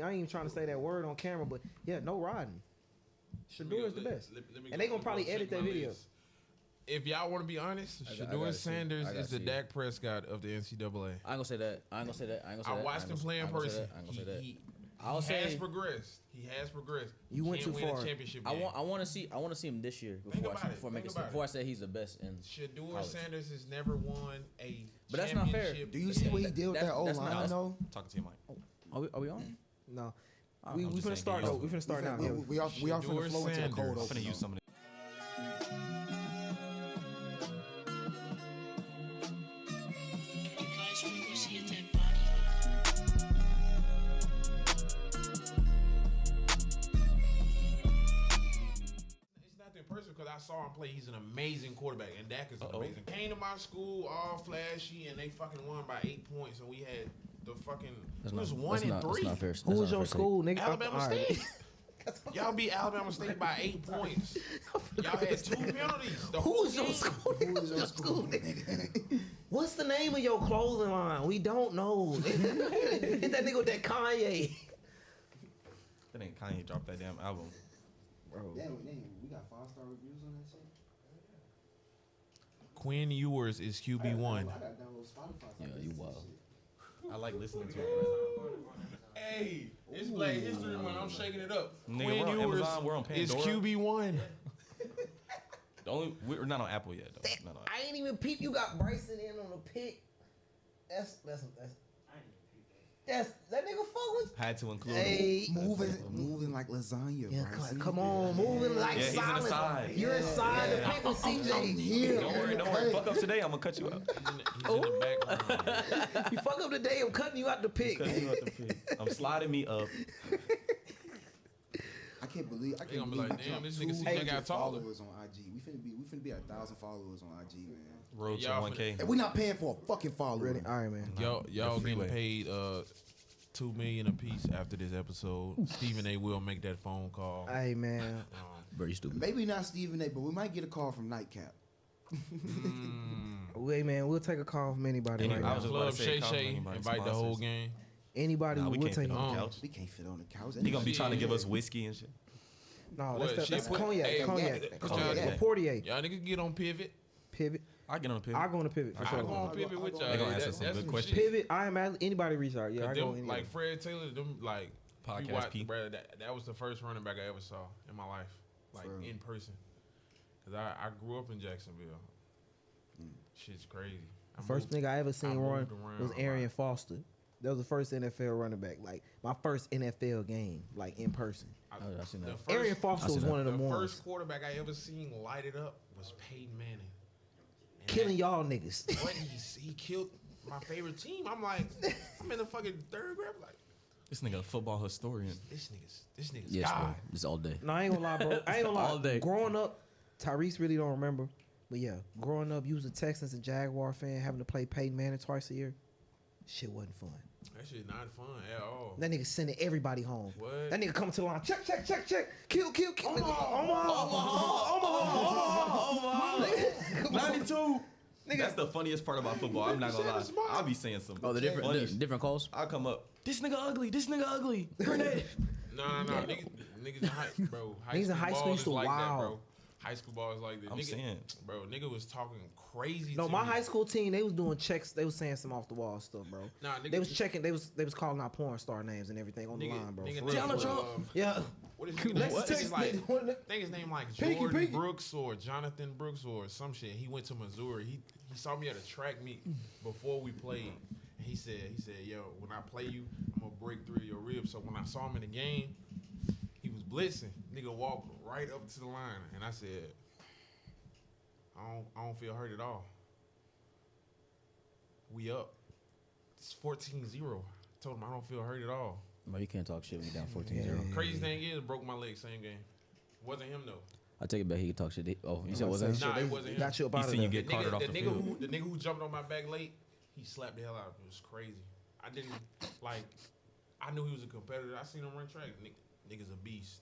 ain't even trying to say that word on camera, but yeah, no riding. Shador is the best. And they gonna probably edit that video. If y'all want to be honest, Shador Sanders is the Dak Prescott of the NCAA. I ain't gonna say that. I watched him play in person. I ain't gonna say that. He has progressed. He has progressed. You went too far. I want to see him this year before I say he's the best. And Shador Sanders has never won a but that's not fair. Do you see what he did with that old line though? Talking to your mic. Are we on? No. We finna start though. We finna start now. We are finna flow into the cold. I'm finna use some of the. Person because I saw him play. He's an amazing quarterback, and Dak is amazing. Came to my school all flashy, and they fucking won by 8 points, and we had the fucking. It was 1 and 3. Who was your school, nigga? Alabama State. Y'all beat Alabama State by 8 points. Y'all had 2 penalties. Who was your school? Who was your school, nigga? What's the name of your clothing line? We don't know. Hit that nigga with that Kanye. That ain't Kanye dropped that damn album. Bro. Damn, we got 5-star reviews on that shit. Quinn Ewers is QB1. I got download Spotify. Yeah, you wild. I like listening to it. Hey, it's Black History Month. I'm shaking it up. Nigga, Quinn Ewers is QB1. We're not on Apple yet though. I ain't even peep. You got Bryson in on the pick. That's that nigga fuck with. Had to include moving like lasagna. Yeah, Bryson. come on, moving like silent. Inside. You're inside the pick with CJ. Here. Don't worry. Fuck up today. I'm gonna cut you out. He's in the background. You fuck up today. I'm cutting you out the pick. I'm sliding me up. I can't believe They gonna be like, damn, this nigga CJ got taller. Followers on IG. We finna be at 1,000 followers on IG, man. Road to 1K. And we not paying for a fucking follower. Ready? All right, man. Y'all getting paid $2 million a piece after this episode. Stephen A. will make that phone call. Hey, man. Very stupid. Maybe not Stephen A., but we might get a call from Nightcap. Wait, man, we'll take a call from anybody right now. Club Shay invite the whole gang. Anybody we will can't take fit on the couch. We can't fit on the couch. He gonna be trying to give us whiskey and shit. No, that's cognac. Cognac. Portier. Y'all niggas get on Pivot. I get on the pivot. I go on the Pivot. I go on Pivot with y'all. They gonna answer some good questions. Pivot. I am anybody reach out. Yeah, I go anywhere. Like Fred Taylor, them like Podcast P. Bro, that was the first running back I ever saw in my life, like in person. Cause I grew up in Jacksonville. Shit's crazy. First nigga I ever seen run was Arian Foster. That was the first NFL running back. Like my first NFL game, like in person. I seen that. Arian Foster was one of the ones. First quarterback I ever seen light it up was Peyton Manning. And killing y'all niggas. What he killed my favorite team. I'm like, I'm in the fucking third grade. Like, this nigga a football historian. This nigga's yes, God. bro. This all day. No, I ain't gonna lie, bro. I ain't gonna lie. All day. Growing up, Tyrese really don't remember. But yeah, growing up, you was a Texans and Jaguar fan, having to play Peyton Manning twice a year. Shit wasn't fun. That shit not fun at all. That nigga sending everybody home. What? That nigga coming to the line. Check. Kill. Omaha. 92. Nigga. That's the funniest part about football. I'm not gonna lie. I'll be saying some. Oh, the different calls? I'll come up. This nigga ugly. Grenade. No. Niggas in high school used to like that, bro. High school ball is like that. I'm saying. Bro, nigga was talking crazy. No, my high school team, they was doing checks. They was saying some off the wall stuff, bro. Nah, nigga, they was checking. They was calling out porn star names and everything on the line, bro. Donald Trump. Yeah. What is his name? I think his name like Jordan Brooks or Jonathan Brooks or some shit. He went to Missouri. He saw me at a track meet before we played. And he said, yo, when I play you, I'm gonna break 3 of your ribs. So when I saw him in the game, he was blitzing. Nigga walked right up to the line, and I said, I don't feel hurt at all. We up. It's 14-0. I told him I don't feel hurt at all. Bro, you can't talk shit when you down 14-0. Yeah. Crazy thing is, broke my leg same game. Wasn't him though. I take it back. He could talk shit. Oh, you said wasn't him? Nah, it wasn't him. Got you up out of there. You get carted off the field. The nigga who jumped on my back late, he slapped the hell out of me. It was crazy. I didn't like. I knew he was a competitor. I seen him run track. Nigga's a beast.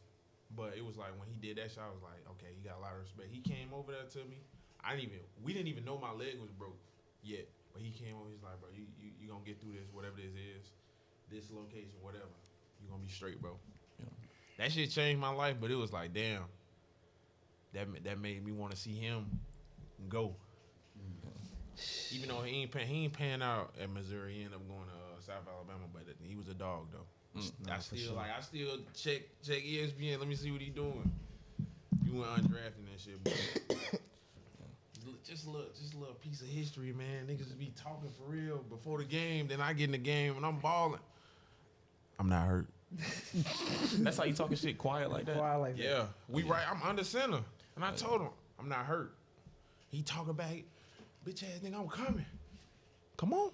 But it was like when he did that shot, I was like, okay, he got a lot of respect. He came over there to me. We didn't even know my leg was broke yet. But he came over, he's like, bro, you gonna get through this, whatever this is, this location, whatever. You gonna be straight, bro. Yeah. That shit changed my life, but it was like, damn. That made me want to see him go. Even though he ain't pan out at Missouri, he ended up going to South Alabama, but he was a dog though. I still check ESPN. Let me see what he doing. You went undrafted and shit. But just a little piece of history, man. Niggas be talking for real before the game. Then I get in the game and I'm balling. I'm not hurt. That's how you talking shit quiet like that? Quiet like that. Yeah, right. I'm under center. And I told him, I'm not hurt. He talking back, bitch ass nigga, I'm coming. Come on.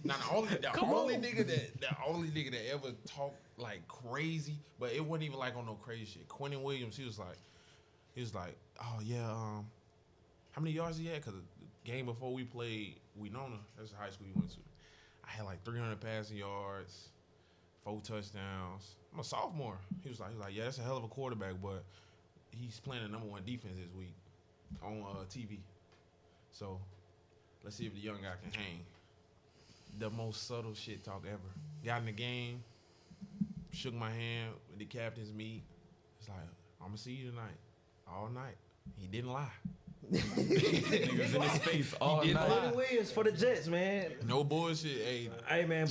Now the only nigga that ever talked like crazy, but it wasn't even like on no crazy shit. Quentin Williams, he was like, oh yeah, how many yards he had? Cause the game before we played Winona, that's the high school he went to. I had like 300 passing yards, 4 touchdowns. I'm a sophomore. He was like, yeah, that's a hell of a quarterback, but he's playing the number 1 defense this week on TV. So let's see if the young guy can hang. The most subtle shit talk ever. Got in the game, shook my hand with the captain's meet. It's like, I'm gonna see you tonight, all night. He didn't lie. Niggas in his face all night. Quentin Williams for the Jets, man. No bullshit. Hey man,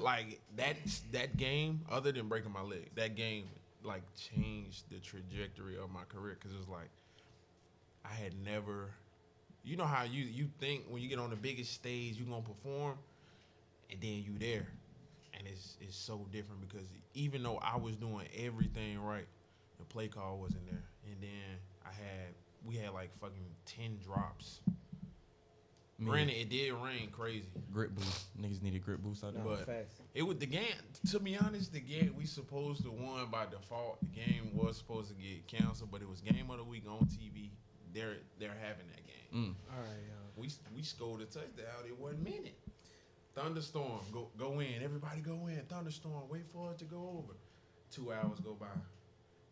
like that game, other than breaking my leg, that game like changed the trajectory of my career, because it was like I had never, you know how you think when you get on the biggest stage you gonna perform, and then you there, and it's so different, because even though I was doing everything right, the play call wasn't there, and then we had like fucking 10 drops. Granted, it did rain crazy. Grip boost. Niggas needed grip boost out there. No, but facts. it was the game. To be honest, the game we supposed to won by default. The game was supposed to get canceled, but it was game of the week on TV. They're having that game. All right, We scored a touchdown in 1 minute. Thunderstorm, go in. Everybody go in. Thunderstorm, wait for it to go over. 2 hours go by.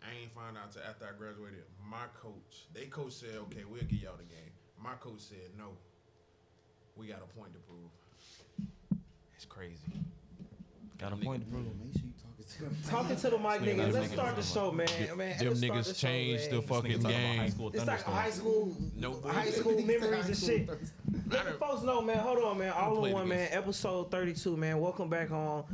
I ain't find out till after I graduated. My coach, they coach said, okay, we'll give y'all the game. My coach said, no, we got a point to prove. It's crazy. Got a point to prove. Make sure you talking to the mic, niggas. Let's start the show, man. Them niggas changed the fucking game. It's like high school memories and shit. Let the folks know, man. Hold on, man. ALLN1, man. Episode 32, man. Welcome back on.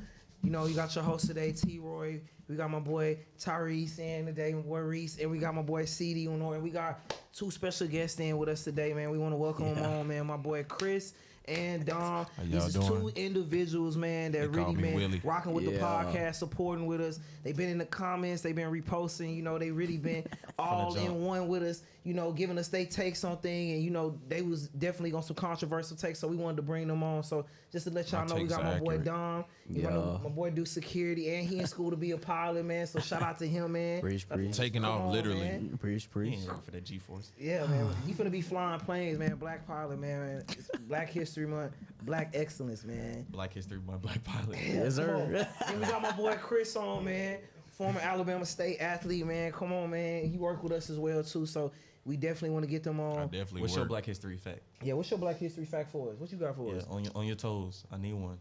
You know, you got your host today, T-Roy. We got my boy Tyrese in today, my boy Reese, and we got my boy CD on there. And we got 2 special guests in with us today, man. We want to welcome them on, man. My boy Chris and Dom. These are 2 individuals, man, that really been rocking with the podcast, supporting with us. They've been in the comments, they've been reposting, you know, they really been all in one with us, you know, giving us they takes on things, and you know, they was definitely on some controversial takes, so we wanted to bring them on. So just to let y'all know, we got my boy Dom, my boy do security, and he in school to be a pilot, man. So shout out to him, man. Preach. Taking off literally. Man. Preach. For that G-force. Yeah, man. He finna be flying planes, man. Black pilot, man. It's Black History Month, Black excellence, man. Black History Month, Black pilot. Yes, sir. And we got my boy Chris on, man. Former Alabama State athlete, man. Come on, man. He worked with us as well too, so we definitely want to get them on. What's your Black History fact? Yeah, what's your Black History fact for us? What you got for us? On your toes. I need one.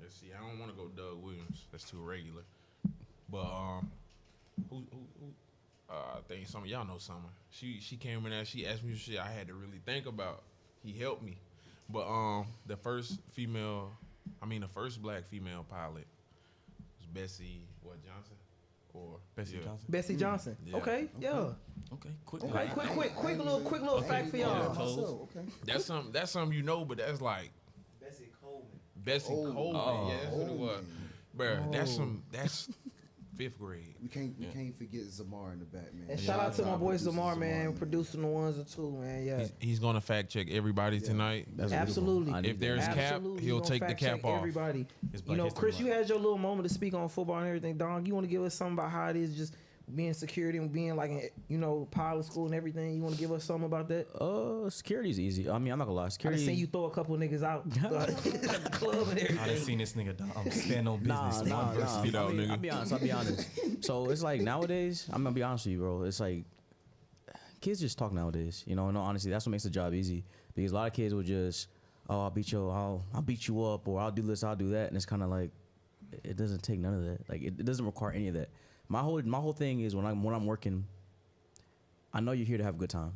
Let's see. I don't want to go Doug Williams. That's too regular. But who? I think some of y'all know Summer. She came in there. She asked me some shit I had to really think about. He helped me. But the first black female pilot was Bessie Johnson, or Bessie Johnson. Bessie Johnson. Yeah. Okay. Yeah. Okay. Quick little fact for y'all. Okay. That's something you know, but that's like Bessie Coleman. Oh. Yeah, that's what it was. Bro, that's 5th grade. We can't forget Zamar in the back, man. And shout out to my boy Zamar, man, producing the ones and 2, man. Yeah. He's gonna fact check everybody tonight. Absolutely. If there's cap, he'll take the cap off. Everybody. You know, Chris, you had your little moment to speak on football and everything. Don, you want to give us something about how it is just being security and being like, you know, pilot school and everything? You want to give us something about that? Security's easy. I mean, I'm not gonna lie. Security. I seen you throw a couple of niggas out the club and everything. I done seen this nigga stand on business. I'll be honest. So it's like nowadays, I'm gonna be honest with you, bro. It's like kids just talk nowadays. You know, no, honestly, that's what makes the job easy, because a lot of kids will just oh, I'll beat you up, or I'll do this, I'll do that, and it's kind of like it doesn't take none of that. Like it doesn't require any of that. My whole thing is when I'm working, I know you're here to have a good time.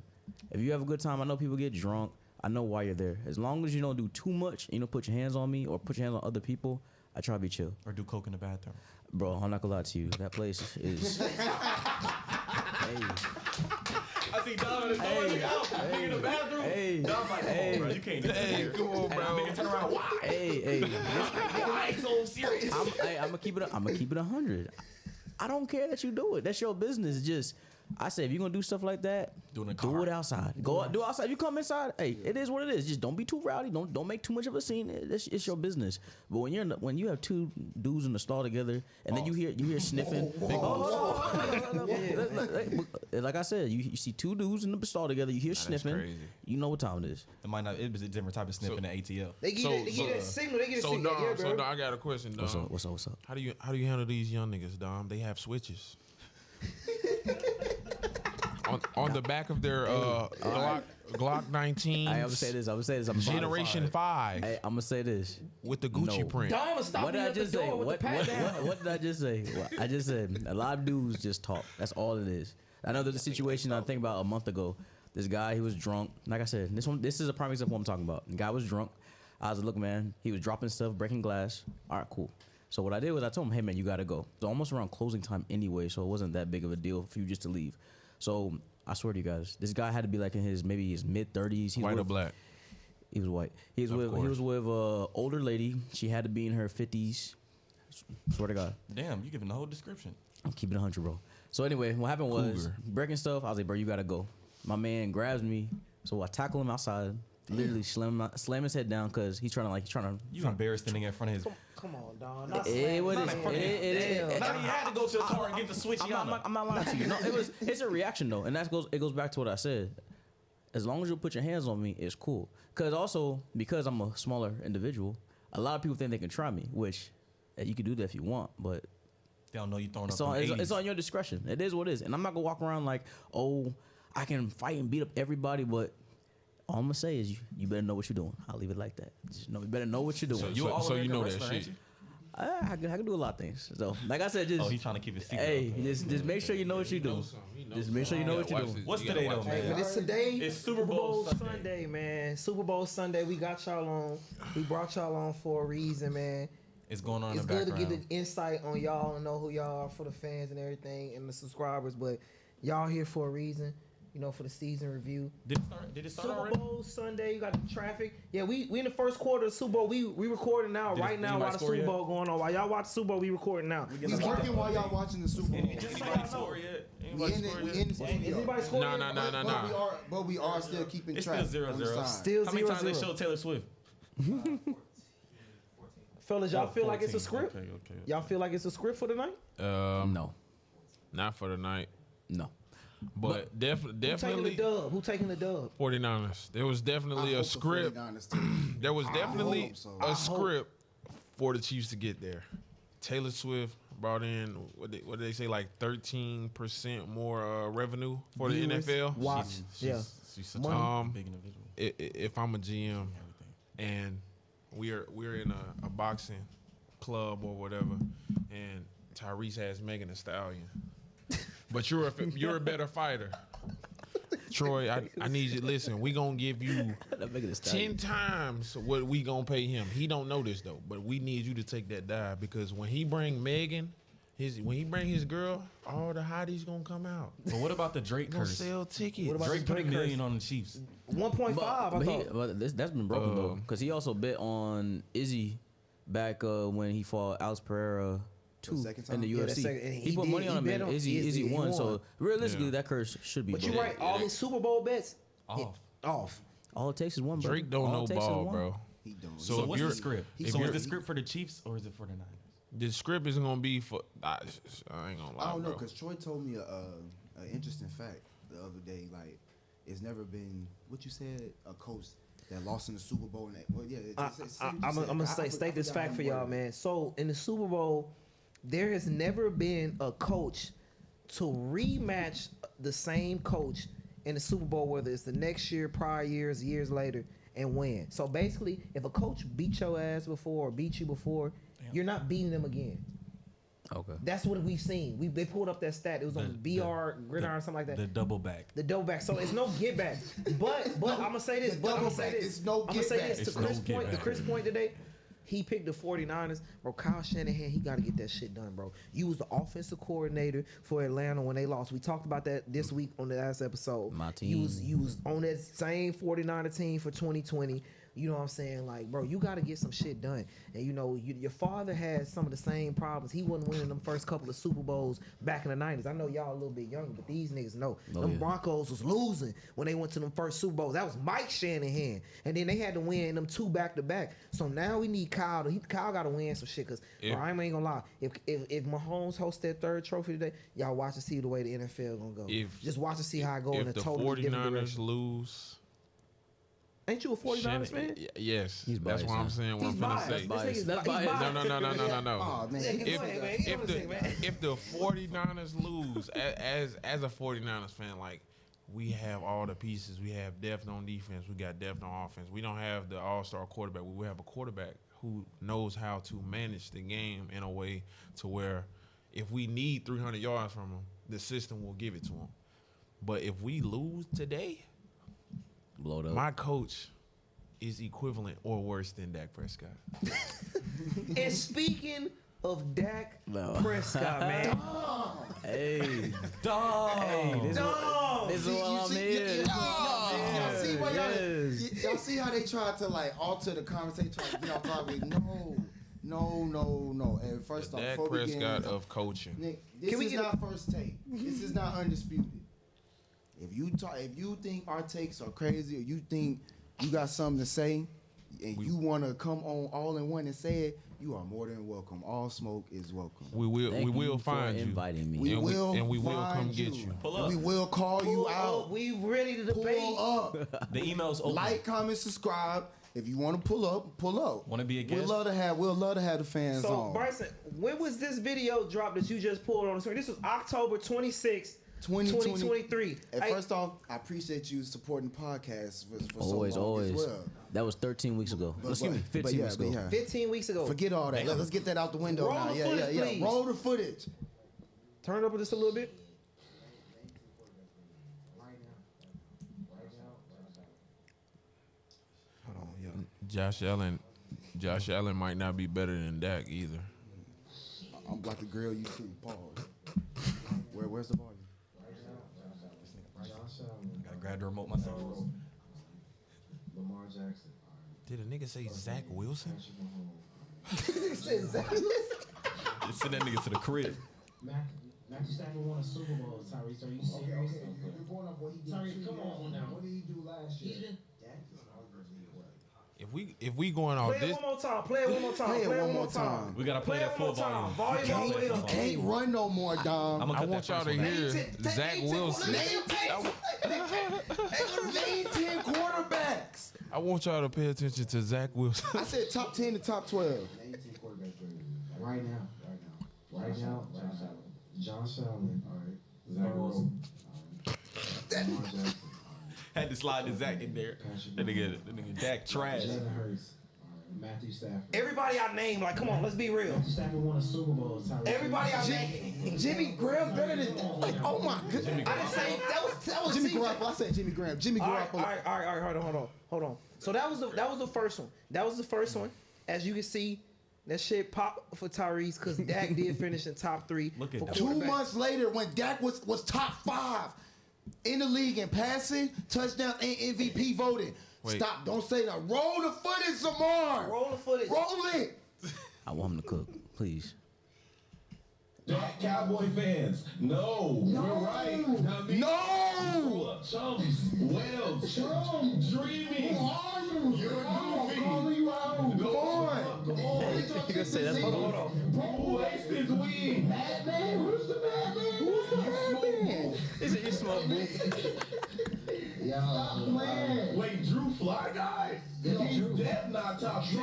If you have a good time, I know people get drunk. I know why you're there. As long as you don't do too much, you don't put your hands on me or put your hands on other people, I try to be chill. Or do coke in the bathroom. Bro, I'm not gonna lie to you. That place is. Hey. I see Dom in the store. In the bathroom. Hey. Dom's like, Hey. bro, you can't do that. Hey, come on, bro. Nigga turn around. Why? Hey. I ain't so serious. I'm gonna keep it 100. I don't care that you do it. That's your business. Just I say if you're gonna do stuff like that, do it outside. Do outside. If you come inside, hey, it is what it is. Just don't be too rowdy. Don't make too much of a scene. It's your business. But when you have two dudes in the stall together and then you hear sniffing. Like I said, you see two dudes in the stall together. You hear sniffing. Crazy. You know what time it is. It might not. It was a different type of sniffing in ATL. They get that signal. They get a signal. Dom, Yeah, bro. Dom, I got a question, Dom. What's up? How do you handle these young niggas, Dom? They have switches. on the back of their Glock 19. I would say this. I'm Generation 5. Hey, I'm gonna say this with the Gucci print. Dom, stop What me did I at the just say? door with What the pat down. did I just say? Well, I just said a lot of dudes just talk. That's all it is. I know there's a situation I think about a month ago. This guy, he was drunk. Like I said, this is a prime example of what I'm talking about. The guy was drunk. I was like, look, man, he was dropping stuff, breaking glass. All right, cool. So what I did was I told him, hey, man, you got to go. It's almost around closing time anyway, so it wasn't that big of a deal for you just to leave. So I swear to you guys, this guy had to be like in his mid-30s. White or black? He was white. He was with an older lady. She had to be in her 50s. Swear to God. Damn, you giving the whole description. I'm keeping it 100, bro. So anyway, what happened was breaking stuff. I was like, bro, you got to go. My man grabs me, so I tackle him outside. Literally slam his head down because he's trying to. You embarrassed standing in front of his. Come on, Dom. Not It slam. is. Now he had to go to the car and get the switch. I'm not lying to you. No, it's a reaction though, and it goes back to what I said. As long as you put your hands on me, it's cool. Because I'm a smaller individual, a lot of people think they can try me, which you can do that if you want, but they don't know you throwing up. It's on your discretion. It is what it is, and I'm not gonna walk around like, oh, I can fight and beat up everybody, but. All I'm gonna say is you better know what you're doing. I'll leave it like that. Just know you better know what you're doing. So you know that shit. I can do a lot of things. So like I said, just he's trying to keep it secret. Hey, just make sure you know what you're doing. Just make sure you know what you're doing. What's today though, man? It's today. It's Super Bowl Sunday, man. Super Bowl Sunday. We got y'all on. We brought y'all on for a reason, man. It's going on in It's the background. good to get the insight on y'all and know who y'all are for the fans and everything and the subscribers. But y'all here for a reason. You know, for the season review. Did it start already? Super Bowl Sunday, you got the traffic. Yeah, we in the first quarter of the Super Bowl. We recording now, right now, while the Super Bowl going on. While y'all watch Super Bowl, we recording now. We working while y'all watching the Super Bowl. Anybody score yet? We in the studio. Is anybody scoring? No. But we are still keeping It's track. still 0-0. Still 0-0. How many times they show Taylor Swift? Fellas, y'all feel like it's a script? Okay. Y'all feel like it's a script for the night? No. Not for the night. No. But definitely Who taking the dub? 49ers. There was definitely a script. There was definitely a script for the Chiefs to get there. Taylor Swift brought in what did they say, like 13% more revenue for the NFL. Watch. She's such a big individual. If I'm a GM and we're in a boxing club or whatever, and Tyrese has Megan Thee Stallion. But you're a better fighter. Troy, I need you. Listen, we gonna give you 10 times what we gonna pay him. He don't know this though, but we need you to take that dive because when he bring Megan, when he bring his girl, all the hotties gonna come out. But what about the Drake Gonna curse? sell tickets. Drake put $1 million on the Chiefs. 1.5. But that's been broken though, because he also bet on Izzy back when he fought Alex Pereira. In the UFC. He put money on him, and Izzy won. So realistically, that curse should be. But you're right. All his Super Bowl bets off. All it takes is one. Bro. Drake don't know ball, bro. He don't. So what's the script? So is the script for the Chiefs or is it for the Niners? The script is gonna be for. I ain't gonna lie, I don't know, bro. because Troy told me an interesting fact the other day. Like, it's never been what you said, a coach that lost in the Super Bowl. And that, well, yeah, I'm gonna state this fact for y'all, man. So in the Super Bowl, there has never been a coach to rematch the same coach in the Super Bowl, whether it's the next year, prior years later, and win. So basically, if a coach beat your ass before or beat you before, you're not beating them again. Okay. That's what we've seen. They pulled up that stat. It was on BR Gridiron, something like that. The double back. The double back. So it's no get back. But I'm gonna say this. It's no get back. To Chris' point today. He picked the 49ers. Bro, Kyle Shanahan, he got to get that shit done, bro. You was the offensive coordinator for Atlanta when they lost. We talked about that this week on the last episode. My team. You was on that same 49er team for 2020. You know what I'm saying? Like, bro, you got to get some shit done. And, you know, your father had some of the same problems. He wasn't winning them first couple of Super Bowls back in the 90s. I know y'all a little bit younger, but these niggas know. Them Broncos was losing when they went to them first Super Bowls. That was Mike Shanahan. And then they had to win them 2 back-to-back. So now we need Kyle. Kyle got to win some shit because, I ain't going to lie. If Mahomes hosts that 3rd trophy today, y'all watch and see the way the NFL going to go. Just watch and see how it go in a totally different direction. If the 49ers lose... Ain't you a 49ers fan? Yes. He's that's biased, why I'm saying what I'm finna say. That's biased. No. Oh, man. If the 49ers lose, as a 49ers fan, like, we have all the pieces. We have depth on defense. We got depth on offense. We don't have the all-star quarterback. We have a quarterback who knows how to manage the game in a way to where if we need 300 yards from him, the system will give it to him. But if we lose today... Blowed up. My coach is equivalent or worse than Dak Prescott. And speaking of Dak Prescott, man. Hey. Dog. Hey, this is what I'm here. Y'all see how they tried to like alter the conversation, try to get off topic? No. And first off, Dak Prescott of coaching. Nick, this is not first take. This is not undisputed. If you think our takes are crazy, or you think you got something to say, and you want to come on ALLN1 and say it, you are more than welcome. All smoke is welcome. We will find you. Inviting me. We will come get you. Pull up. We will call you out. We ready to debate. Pull up. The email's open. Like, comment, subscribe. If you want to pull up. Want to be a guest? We'd love to have the fans so, on. Bryson, when was this video dropped that you just pulled on the screen? This was October 26th. 2023. First off, I appreciate you supporting podcasts for always, so long as well. That was 13 weeks ago. Excuse me, 15 weeks ago. 15 weeks ago. Forget all that. Let's get that out the window Roll now. the footage, please. Roll the footage. Turn it up just a little bit. Hold on, yo. Josh Allen might not be better than Dak either. I'm about to grill you too. Pause. Where's the volume? Gotta grab the remote myself. Lamar Jackson. Did a nigga say Zach Wilson? He said Zach. Just send that nigga to the crib. Matthew Stafford won a Super Bowl. Tyrese, are you serious? Tyrese, come on now. What did he do last year? If we going off Play this, it one more time. Play it one more time. We gotta play that full volume. You can't run no more, Dom. I want y'all to hear Zach Wilson. Name 10 quarterbacks. I want y'all to pay attention to Zach Wilson. I said top 10 to top 12. Name 10 quarterbacks right now. Josh Allen. All right. Zach Wilson. All right. Lamar Jackson. Had to slide the Zach in there. That nigga Dak trash. Jalen Hurts. Matthew Stafford. Everybody I named, like, come on, let's be real. Matthew Stafford won a Super Bowl. Everybody I named. Jimmy Graham better than, like, oh my goodness. I didn't say that was Jimmy CJ. Garoppolo. I said Jimmy Graham. Jimmy Garoppolo. All right, hold on. So that was the first one. That was the first one. As you can see, that shit popped for Tyrese because Dak did finish in top 3. Look at that. 2 months later, when Dak was top 5 in the league in passing, touchdown, and MVP voting. Wait. Stop! Don't say that. Roll the footage some more. Roll the footage. Roll it. I want him to cook, please. Dak Cowboy fans, no, you're right. Not me. No. Chums, well, chum, dreaming. Who are you? You're goofy. Come on. Come on. You gonna say that's Hold on. Who wastes his weed? Madman? Who's the Madman? Who's the man? Is it your smoke booth? Wait, Drew Fly Guy? He's dead, not top 10.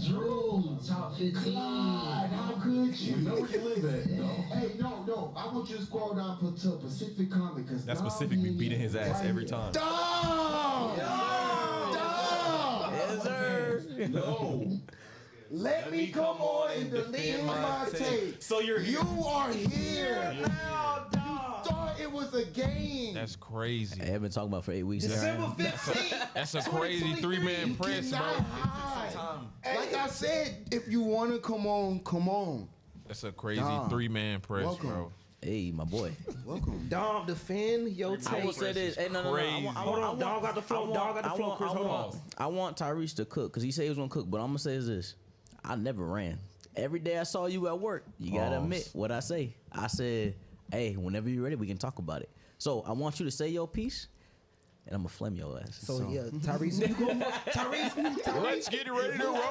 Drew, Top 15. Clyde, how could you? You know where you live at, no? Hey, no. I want you to scroll down to Pacific Comic because That Pacific be beating his ass every time. Dom. Yes, sir. No. Let me come on and defend my take. So you are here now, dog. You thought it was a game. That's crazy. Hey, I've been talking about for 8 weeks. December 15th. That's a crazy 3-man press, bro. Like I said, if you want to come on, come on. That's a crazy 3-man press, Welcome. bro. Hey, my boy. Welcome. Dom, defend your take. I will say this. Hey, no. Hold on, Dom got the flow. Dom got the flow, Chris. Hold on. I want Tyrese to cook because he said he was gonna cook. But I'm gonna say is this: I never ran. Every day I saw you at work, you gotta admit what I say. I said, "Hey, whenever you're ready, we can talk about it." So I want you to say your piece, and I'm gonna flame your ass. So yeah, Tyrese, you go. Tyrese, Let's get ready to rumble.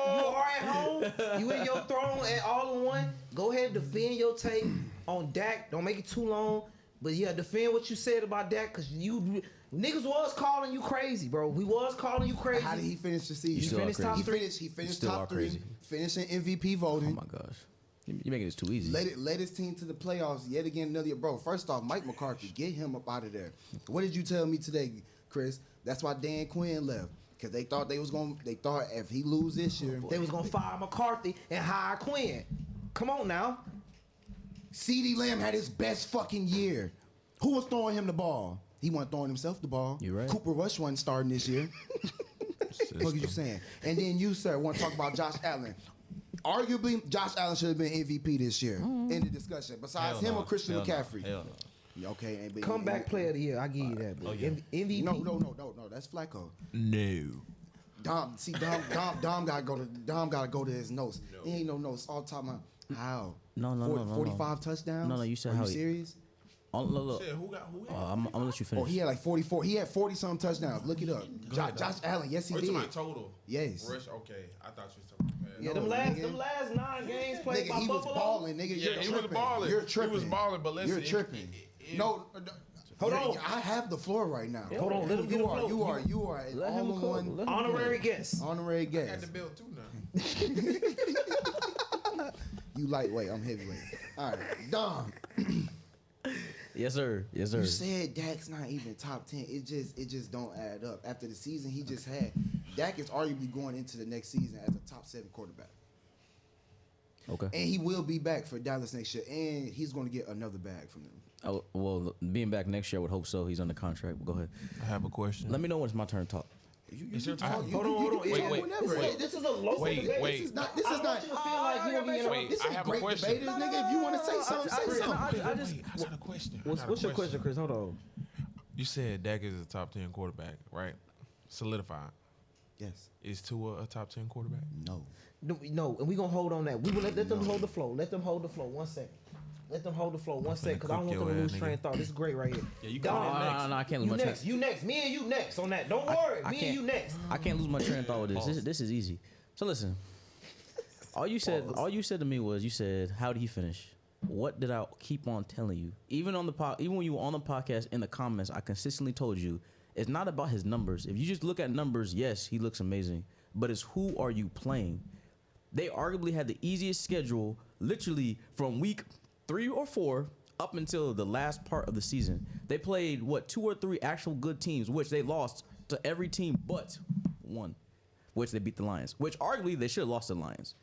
You are at home. You in your throne at All-in-1. Go ahead and defend your take on Dak. Don't make it too long. But yeah, defend what you said about Dak because you niggas was calling you crazy, bro. We was calling you crazy. How did he finish the season? You still finished are top crazy. three. He finished Still are top 3. crazy. Finishing MVP voting. Oh my gosh, you're making this too easy. Led his team to the playoffs yet again another year. Bro, first off, Mike McCarthy, get him up out of there. What did you tell me today, Chris? That's why Dan Quinn left. Because they thought if he lose this year, They was gonna fire McCarthy and hire Quinn. Come on now. CeeDee Lamb had his best fucking year. Who was throwing him the ball? He wasn't throwing himself the ball. You right. Cooper Rush wasn't starting this year. What are you saying? And then you, sir, want to talk about Josh Allen. Arguably, Josh Allen should have been MVP this year in the discussion. Besides him or Christian McCaffrey. Hell no. Okay. Comeback player of the year. I give you that. But MVP. No. That's Flacco. No. Dom gotta go to his notes. He ain't no notes. All time about how. No. 45 touchdowns. No, you said Are how you he- serious? Oh, look. Shit, who got? I'm gonna let you finish. Oh, he had like 44. He had 40-something touchdowns. Look it up. Josh Allen, yes, he Oh, you did. talking about total? Yes. Rush, okay. I thought you was talking about Yeah, pass. them last 9 games played Nigga, by he was Buffalo. balling, nigga. Yeah, You're he tripping. was balling. You're tripping. He was balling, but listen. You're tripping. Hold on. I have the floor right now. Hold on, let him get the floor. You are an Let him cook. all-in-one Let him Honorary guest. honorary I got guest. the belt too now. You lightweight, I'm heavyweight. All right, Dom. Yes, sir. You said Dak's not even top 10. It just don't add up. After the season he just had, Dak is arguably going into the next season as a top 7 quarterback. Okay. And he will be back for Dallas next year, and he's going to get another bag from them. Oh, well, being back next year, I would hope so. He's under contract. Go ahead. I have a question. Let me know when it's my turn to talk. Hold on. Wait. This is a local Wait, debate. wait. This is not. I want you to feel like you gonna be in Wait, This I is have a great question. debaters, nigga. If you want to say something, say something. I got a question. What's your question, Chris? Hold on. You said Dak is a top 10 quarterback, right? Solidified. Yes. Is Tua a top 10 quarterback? No. No, and we gonna hold on that. We will let them hold the flow. Let them hold the flow. 1 second. Let them hold the flow 1 second, because I don't want them to lose train of thought. This is great right here. Yeah, you Dom, come in next. No, I can't lose You my next. train. You next. Me and you next on that. Don't worry. I Me and can't- you next. I can't lose my train of thought with this. This is easy. So listen. All you said to me was you said, "How did he finish?" What did I keep on telling you? Even when you were on the podcast in the comments, I consistently told you it's not about his numbers. If you just look at numbers, yes, he looks amazing, but it's who are you playing? They arguably had the easiest schedule, literally from week 3 or 4 up until the last part of the season. They played 2 or 3 actual good teams, which they lost to every team but one, which they beat the Lions. Which arguably they should have lost to the Lions.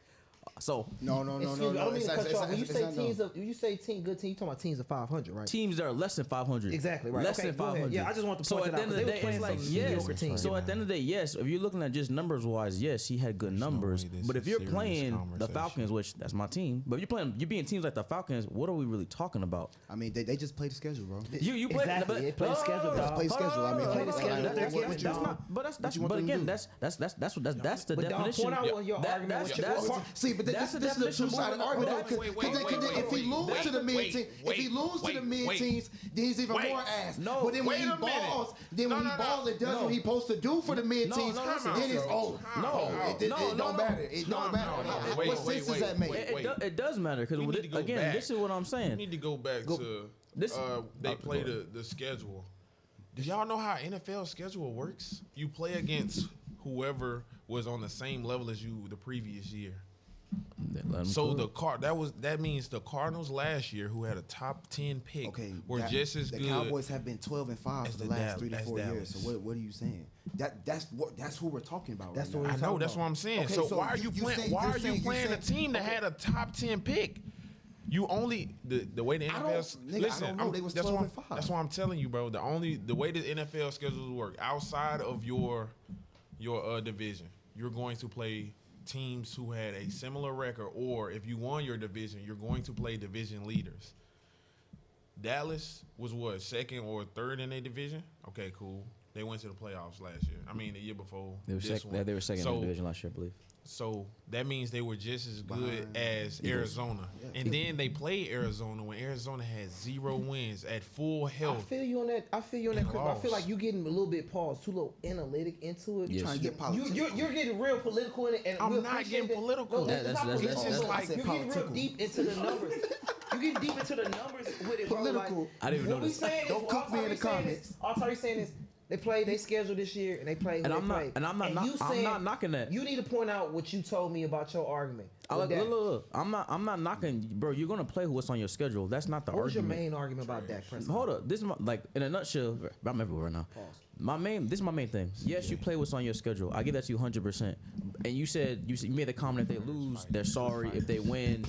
So No. Excuse me, I don't mean to cut you off. When you say teams, when you say team, good team, you talking about teams of 500, right? teams that are less than 500. Exactly right. Less Okay, than go ahead. 500. Yeah, I just want to So point at it the out, end of 'cause the they day, were it's playing like some yes. mediocre teams. So at the end of the day, yes. If you're looking at just numbers wise, yes, he had good numbers. no way this But is if you're serious playing the conversation. Falcons, which that's my team, but you're being teams like the Falcons, what are we really talking about? I mean, they just play the schedule, bro. You play Exactly. They play the schedule, dog. Play the schedule. I mean, Play the schedule that they're what giving, you dog. want? But that's you want but them to again, do? that's the But Dom, definition. point out your argument with your See, but this is the two-sided argument. Because if he lose to the mid-team, then he's even more ass. No, But then when wait he a minute. balls, and does what he's supposed to do for the mid-teams, then it's over. It don't matter. It don't matter. What sense does that make? It does matter We because need to go again, back. this is what I'm We saying. need to go back to this- they play the schedule. Do y'all know how NFL schedule works? You play against whoever was on the same level as you the previous year. So that means the Cardinals last year, who had a top 10 pick, were just as good. The Cowboys have been 12-5 for the last 3 to 4 years. So what are you saying? That's who we're talking about. That's right what now. I know. That's what I'm saying. Okay, so so why are you playing? Why are you playing a team that had a top 10 pick? You only the way the NFL listen. They was 12-5. That's why I'm telling you, bro. The way the NFL schedules work outside of your division, you're going to play teams who had a similar record, or if you won your division, you're going to play division leaders. Dallas was what, second or third in their division? Okay, cool. They went to the playoffs last year. I mean, the year before. They were second in the division last year, I believe. So that means they were just as good as Arizona. Yeah. And then they played Arizona when Arizona had 0 wins at full health. I feel you on that, Chris. I feel like you're getting a little bit too little analytic into it. Yes. Trying to get political. You're getting real political in it. And I'm not getting political. No, that's like you're getting real deep into the numbers. You get deep into the numbers with it. Political. Like, I didn't even know this. Don't cook me in the comments. All I'm saying is, they scheduled this year and they played. I'm not knocking that. You need to point out what you told me about your argument. Look. I'm not knocking, bro. You're gonna play what's on your schedule. That's not the argument. What's your main argument about Dak Prescott? Hold up. This is in a nutshell. I'm everywhere right now. Pause. This is my main thing. Yes, you play what's on your schedule. I give that to you 100%. And you said you made the comment, if they lose, they're sorry. If they win,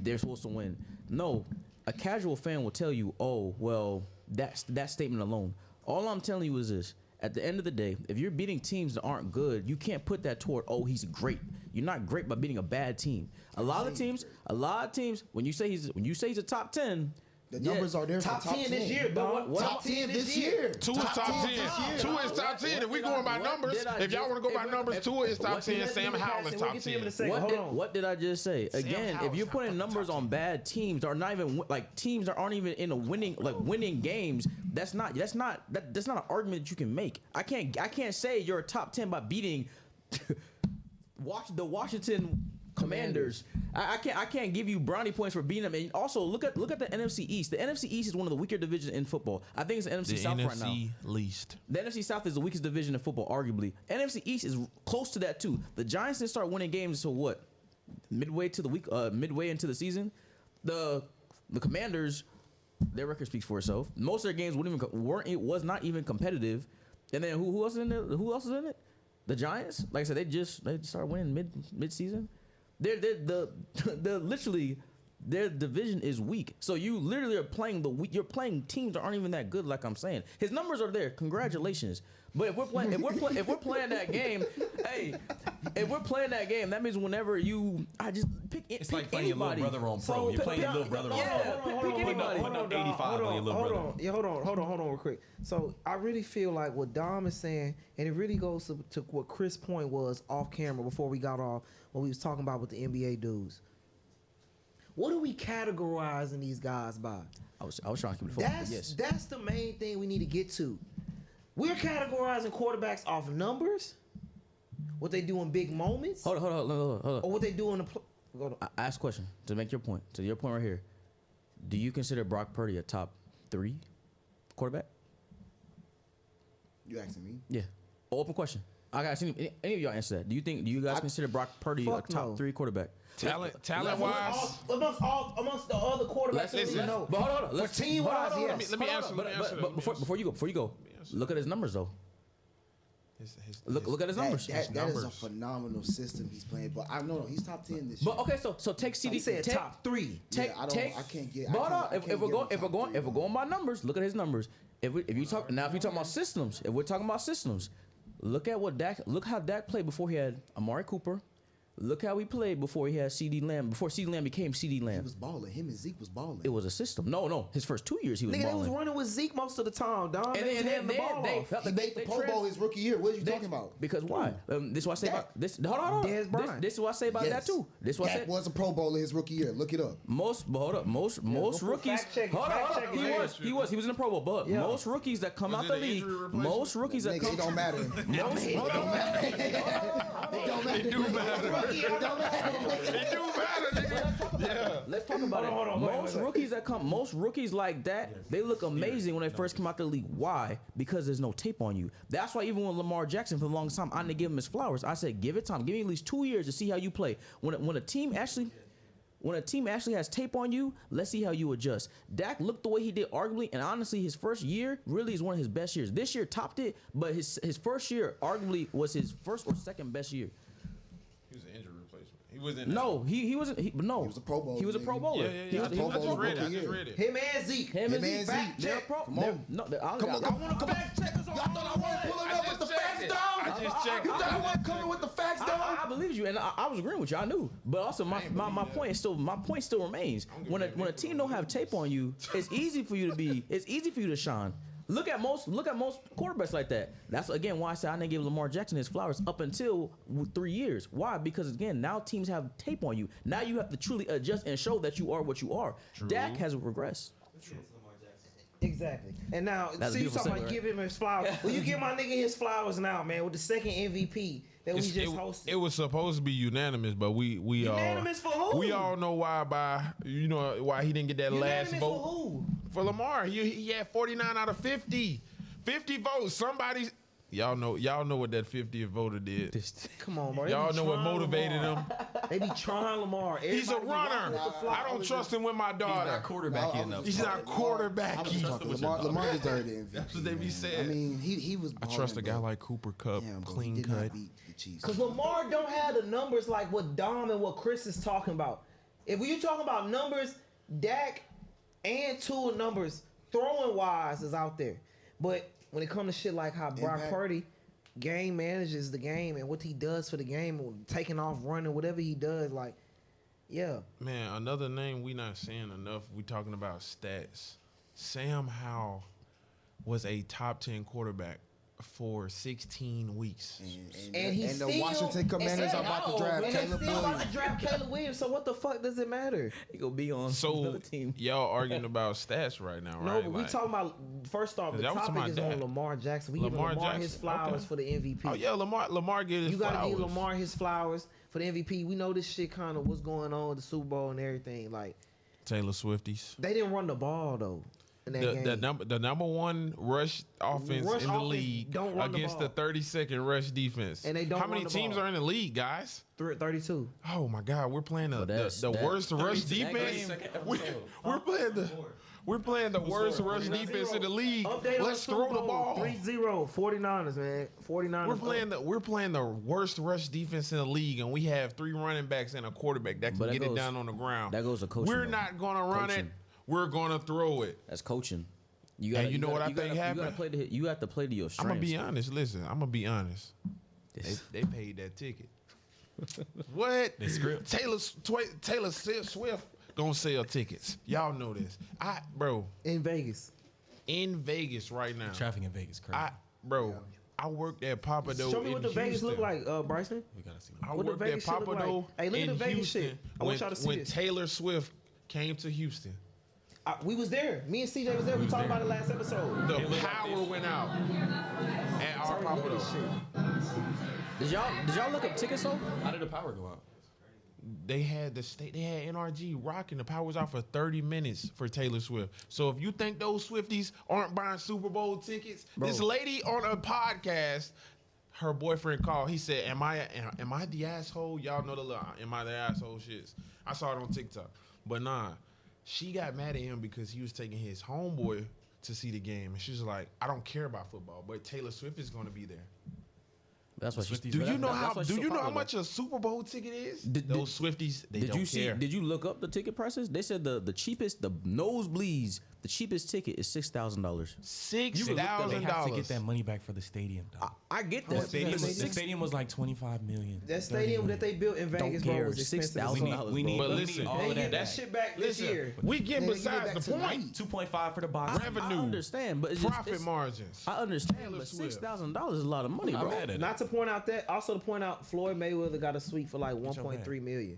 they're supposed to win. No, a casual fan will tell you, oh well, that statement alone. All I'm telling you is this. At the end of the day, if you're beating teams that aren't good, you can't put that toward, oh, he's great. You're not great by beating a bad team. A lot of teams, when you say he's a top 10, the numbers are there. Top 10 this year, dog. Top 10 this year. 2 is top 10. 2 is top 10. If we going by numbers, if y'all want to go by numbers, 2 is top 10. Sam Howell's top 10. What did I just say? Again, if you're putting numbers on bad teams, or not even like teams that aren't even in a winning games, that's not an argument that you can make. I can't say you're a top 10 by beating the Washington Commanders. I can't give you brownie points for beating them. And also look at the NFC East. The NFC East is one of the weaker divisions in football. I think it's the NFC South right now. NFC least. The NFC South is the weakest division in football, arguably. NFC East is close to that too. The Giants didn't start winning games until what? Midway into the season. The Commanders, their record speaks for itself. Most of their games was not even competitive. And then who else is in there? Who else is in it? The Giants. Like I said, they started winning mid season. Literally their division is weak. So you literally are playing you're playing teams that aren't even that good. Like I'm saying, his numbers are there. Congratulations. But if we're playing that game, hey, if we're playing that game, that means whenever I just pick it's like playing anybody. your little brother on pro. You're playing your little brother on pro. Pick anybody. Put up 85 on your little brother. Hold on real quick. So I really feel like what Dom is saying, and it really goes to what Chris' point was off camera before we got off, what we was talking about with the NBA dudes. What are we categorizing these guys by? I was trying to keep it focused. Yes. That's the main thing we need to get to. We're categorizing quarterbacks off numbers, what they do in big moments. Hold on. Or what they do in the I ask a question to make your point. To your point right here. Do you consider Brock Purdy a top 3 quarterback? You asking me? Yeah. Open question. I got any of y'all answer that. Do you guys consider Brock Purdy a top 3 quarterback? Talent wise, amongst the other quarterbacks, but hold on. Team wise, yes. Let me answer. But before you go, look at his numbers though. Look at his numbers. That is a phenomenal system he's playing. But I know he's top 10 this year. But okay, so take CD. He said top 3. I can't get. But if we're going by numbers, look at his numbers. If you're talking about systems, if we're talking about systems, look how Dak played before he had Amari Cooper. Look how he played before he had CeeDee Lamb. Before CeeDee Lamb became CeeDee Lamb. He was balling. Him and Zeke was balling. It was a system. No. His first 2 years he was balling. They was running with Zeke most of the time, dog. And they then the ball off. He made the Pro Bowl his rookie year. What are you talking about? Because why? This is what I say about this. Hold on. This is what I say about that too. This is what I say. Dak was a Pro Bowler his rookie year. Look it up. Most rookies. Hold on. He was in the Pro Bowl. But most rookies that come out the league. Most rookies that come. It don't matter. It do matter. Let's talk about it. Most rookies like that, they look amazing when they first come out the league. Why? Because there's no tape on you. That's why even when Lamar Jackson for the longest time, I didn't give him his flowers. I said, give it time. Give me at least 2 years to see how you play. When a team actually has tape on you, let's see how you adjust. Dak looked the way he did, arguably, and honestly, his first year really is one of his best years. This year topped it, but his first year arguably was his first or second best year. He was an injury replacement. He wasn't. No, he wasn't. He was a Pro Bowler. He was a Pro Bowler. Yeah. I just read it. Him and Zeke. Him and Zeke. They're pro. Come on. Come on. Fact checkers on Y'all thought I wasn't pulling up with the facts, dog? I just checked. You thought I wasn't coming with the facts, dog? I believe you, and I was agreeing with you. I knew, but also my point still remains. When a team don't have tape on you, it's easy for you to shine. Look at most quarterbacks like that. That's again why I said I didn't give Lamar Jackson his flowers up until 3 years. Why? Because again, now teams have tape on you. Now you have to truly adjust and show that you are what you are. True. Dak has regressed. Exactly. And now, That's see, you talking about right? Give him his flowers. Well, you give my nigga his flowers now, man, with the second MVP that we just hosted. It was supposed to be unanimous, but we Unanimous for who? We all know why why he didn't get that Unanimous last for vote who? for Lamar. He had 49 out of 50. 50 votes. Somebody's y'all know what that 50th voter did. Come on, bro. Y'all know what motivated him. They be trying Lamar. He's a Everybody runner. I don't trust him with my He's daughter. not quarterbacky enough. He's not quarterbacky. Lamar deserved the MVP. That's what they be saying. I mean, he was. I trust a guy like Cooper Kupp, clean cut. Because Lamar don't have the numbers like what Dom and what Chris is talking about. If you talking about numbers, Dak and Tua numbers throwing wise is out there. But when it comes to shit like how Brock Purdy game manages the game and what he does for the game, taking off, running, whatever he does, like, yeah. Man, another name we not saying enough. We talking about stats. Sam Howell was a top 10 quarterback for 16 weeks. And the Washington Commanders are about to draft Caleb Williams. So what the fuck does it matter? He gonna be on another team. Y'all arguing about stats right now, right? No, but we talking about, first off, the topic is on Lamar Jackson. We give Lamar his flowers for the MVP. Oh yeah, Lamar get his flowers. You gotta give Lamar his flowers for the MVP. We know this shit kind of what's going on with the Super Bowl and everything. Like Taylor Swifties. They didn't run the ball though. The number one rush offense in the league against the 32nd rush defense. And they don't. How many teams are in the league, guys? 32. Oh my God, we're playing the worst rush defense. We're playing the worst rush defense in the league. Let's throw the ball. 3-0, 49ers, man. 49ers. We're playing the worst rush defense in the league, and we have 3 running backs and a quarterback that can get it down on the ground. That goes to coaching. We're not gonna run it. We're gonna throw it. That's coaching. You know what I think happened? You have to play to your strengths. I'm gonna be honest. Listen, I'm gonna be honest. They paid that ticket. What? Taylor Swift gonna sell tickets. Y'all know this. In Vegas. In Vegas right now. Traffic in Vegas, crazy. I worked at Papa Dough. Show me what the Vegas look like, Bryson. We gotta see. I worked at Papa Dough. Hey, look at the Vegas shit. I want y'all to see when this. Taylor Swift came to Houston. We was there. Me and CJ was there. We talked about it last episode. The power went out at our Papa Dough. Did y'all look up tickets though? How did the power go out? They had NRG rocking. The power was out for 30 minutes for Taylor Swift. So if you think those Swifties aren't buying Super Bowl tickets, this lady on a podcast, her boyfriend called. He said, "Am I the asshole?" Y'all know the little "Am I the asshole" shits. I saw it on TikTok, but nah. She got mad at him because he was taking his homeboy to see the game. And she was like, I don't care about football, but Taylor Swift is going to be there. That's what she's. Do you know how much a Super Bowl ticket is? Those Swifties, they don't care. Did you look up the ticket prices? They said the cheapest, the nosebleeds, the cheapest ticket is $6,000. $6,000. They have to get that money back for the stadium. I get that. The stadium was like $25 million. That stadium that they built in Vegas, bro, was expensive. $6,000. We need all of that shit back this year. We get besides the point. 2.5 for the box. Revenue. I understand, but it's profit margins. I understand, but $6,000 is a lot of money, bro. Not to point out that. Also to point out, Floyd Mayweather got a suite for like 1.3 million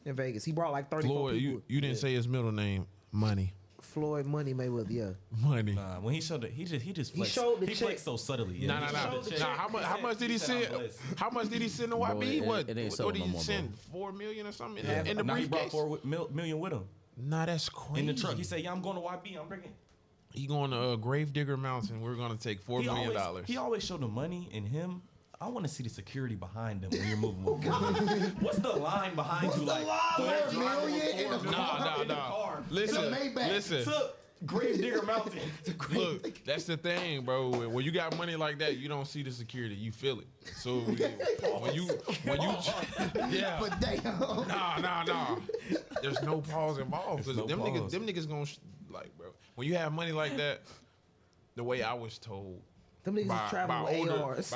in Vegas. He brought like 34 Floyd, people. you didn't say his middle name. Money. Floyd Money Mayweather. Yeah. Money. Nah, when he showed it, he just flexed. showed the He check. flexed so subtly. Yeah. Nah. How much did he send? How much did he send to Bro, YB? it ain't What selling did no he more, send? 4 million or something Yeah. in the Now he brought briefcase? 4 million with him Nah, that's crazy. in the truck. He said, "Yeah, I'm going to YB. I'm bringing." He going to Gravedigger Mountain. We're gonna take $4 million. He always showed the money in him. I want to see the security behind him when you're moving. What's the line behind you? Like, $4 million in the Nah. Listen. Took Gravedigger Mountain. Look, that's the thing, bro. When you got money like that, you don't see the security. You feel it. So when you, yeah. But damn. Nah. There's no pause involved because No them pause. niggas gonna like, bro. When you have money like that, the way I was told. Them niggas travel with ARs.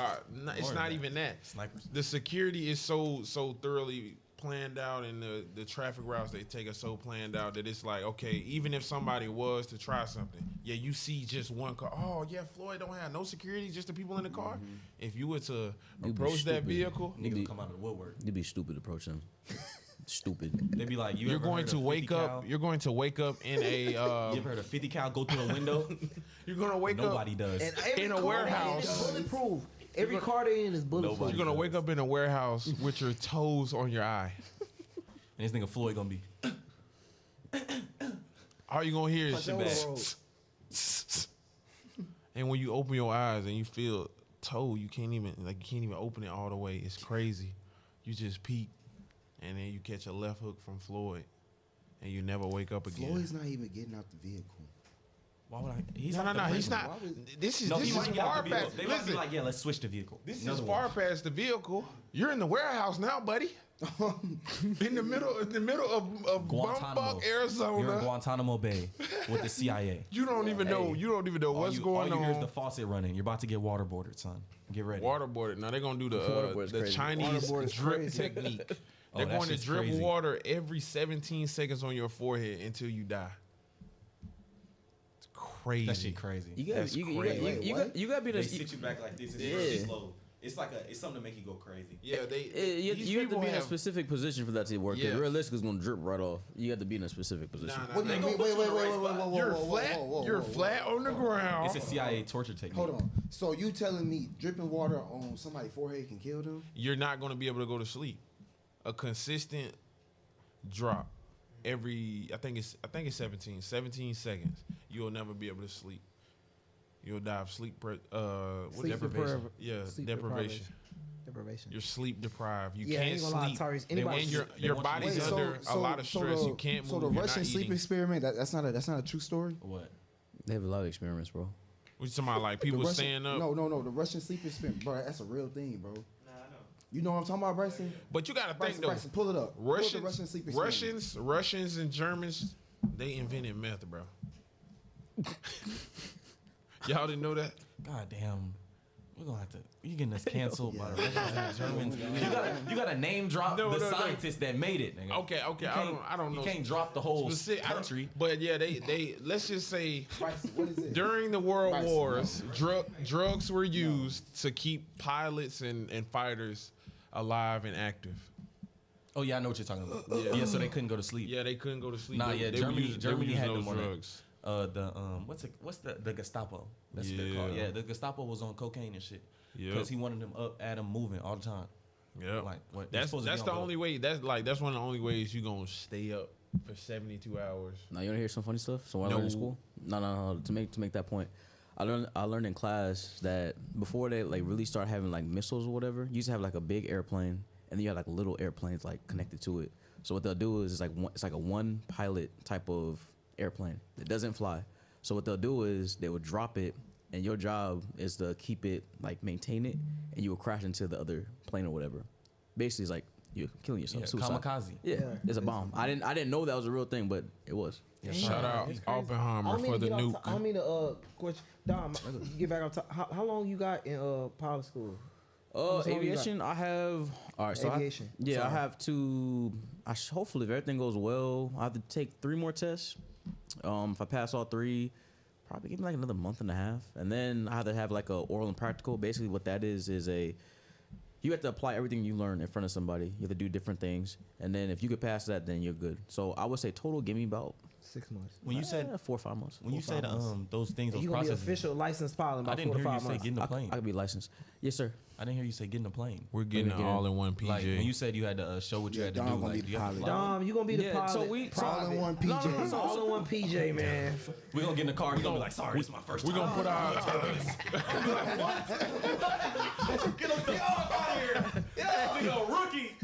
It's not even that. Snipers. The security is so thoroughly planned out, and the traffic routes they take are so planned out that it's like, okay, even if somebody was to try something, yeah, you see just one car. Oh yeah, Floyd don't have no security, just the people in the car. If you were to You'd be approach that stupid. vehicle, Niggas will come out of the woodwork. You'd be stupid to approach them. Stupid. They be like, you're going to wake up. You're going to wake up in a. You ever heard of 50 cal go through a window? You're gonna wake Nobody up. does. And every In a car warehouse. is bulletproof. Every car they in is bulletproof. You're gonna wake up in a warehouse with your toes on your eye. And this nigga Floyd gonna be. All you gonna hear is Like shit that back. And when you open your eyes and you feel toe, you can't even open it all the way. It's crazy. You just peek, and then you catch a left hook from Floyd, and you never wake up again. Floyd's not even getting out the vehicle. Why would I? He's No, not. he's not. This is He might get out far the vehicle. past. They might be Listen, like, yeah, let's switch the vehicle. this Another is one. far past the vehicle. You're in the warehouse now, buddy. in the middle of Guantanamo. Bumfuck, Arizona. You're in Guantanamo Bay with the CIA. You don't even know. You don't even know what's going all you hear is on. the faucet running. You're about to get waterboarded, son. Get ready. Waterboarded. Now they're gonna do Waterboard's the crazy. Chinese Waterboard is drip crazy. technique. Oh, They're that going to shit's drip crazy. water every 17 seconds on your forehead until you die. It's crazy. That shit crazy. You That's got crazy. you got to be They the. sit you back like this. It's Yeah. really slow. It's like it's something to make you go crazy. Yeah, You these have to people be in a have- specific position for that to work. Yeah. Because realistic is gonna drip right off. You have to be in a specific position. Nah, What do you mean? Wait. You're flat. You're flat on the ground. It's a CIA torture technique. Hold on. So you telling me dripping water on somebody's forehead can kill them? You're not going to be able to go to sleep. A consistent drop every I think it's 17 seconds. You'll never be able to sleep. You'll die of sleep deprivation. Yeah, Sleep deprivation. Deprivation. You're sleep deprived. You Yeah, I can't ain't gonna lie, sleep. Tyrese, anybody- and your They want you body's to- under a lot of stress. You can't move. So the You're Russian not sleep eating. experiment, that's not a true story? What? They have a lot of experiments, bro. What you talking about? Like people The Russian, staying up. No. The Russian sleep experiment, bro. That's a real thing, bro. Nah, I know. You know what I'm talking about, Bryson? But you gotta think though. Bryson, pull it up. Pull up the Russian sleep experiment. Russians and Germans, they invented meth, bro. Y'all didn't know that? God damn. We're gonna have to. You getting us canceled by the Russians and Germans? You gotta name drop No, the no. scientists that made it. Nigga. Okay. I don't know. You can't drop the whole Specific- I don't- country. But yeah, they let's just say Bryson, what is it? during the World Bryson, Wars, drugs were used to keep pilots and fighters alive and active. Oh yeah, I know what you're talking about. Yeah, so they couldn't go to sleep. Yeah, they couldn't go to sleep. Nah, They- yeah, they were Germany they were using had those them on that. drugs. What's the Gestapo? That's what they're called. Yeah. Yeah, the Gestapo was on cocaine and shit. Yep. Because he wanted them up at him moving all the time. Yeah, Like, what, they're that's supposed to be the on only way. That's one of the only ways you gonna stay up for 72 hours. Now you wanna hear some funny stuff? So when I No. learned in school, no. To make that point, I learned in class that before they like really start having like missiles or whatever, you used to have like a big airplane and then you have like little airplanes like connected to it. So what they'll do is it's like a one pilot type of airplane that doesn't fly. So what they'll do is they would drop it, and your job is to keep it like maintain it, and you will crash into the other plane or whatever. Basically, it's like you're killing yourself. Yeah, Suicide. kamikaze. Yeah, it's a bomb. I didn't know that was a real thing, but it was. Yeah, Shout out It's crazy. Oppenheimer I don't mean for to the get off nuke. I don't mean to question. Dom, get back on top. How long you got in pilot school? much longer you Aviation. I have. All right. So Aviation. I Sorry. have to. Hopefully, if everything goes well, I have to take 3 more tests. If I pass all 3, probably give me like another month and a half, and then I have to have like a oral and practical. Basically, what that is you have to apply everything you learn in front of somebody. You have to do different things, and then if you could pass that, then you're good. So I would say total, give me about 6 months. When you said 4 or 5 months. when you said those things, those You gonna be processes, official licensed pilot in I about didn't 4 to hear you 5 say months. getting a plane. I could be licensed. Yes, sir. I didn't hear you say getting a plane. We're getting an all-in-one PJ. Like when you said you had to show what you had to do, Dom gonna like be do you have to the fly? Dom, you gonna be the Yeah, pilot. so we- All-in-one PJ. All-in-one PJ, man. We gonna get in the car. We gonna be like, sorry, this is my first We're time. gonna put our Get us the fuck out of here. This nigga a rookie.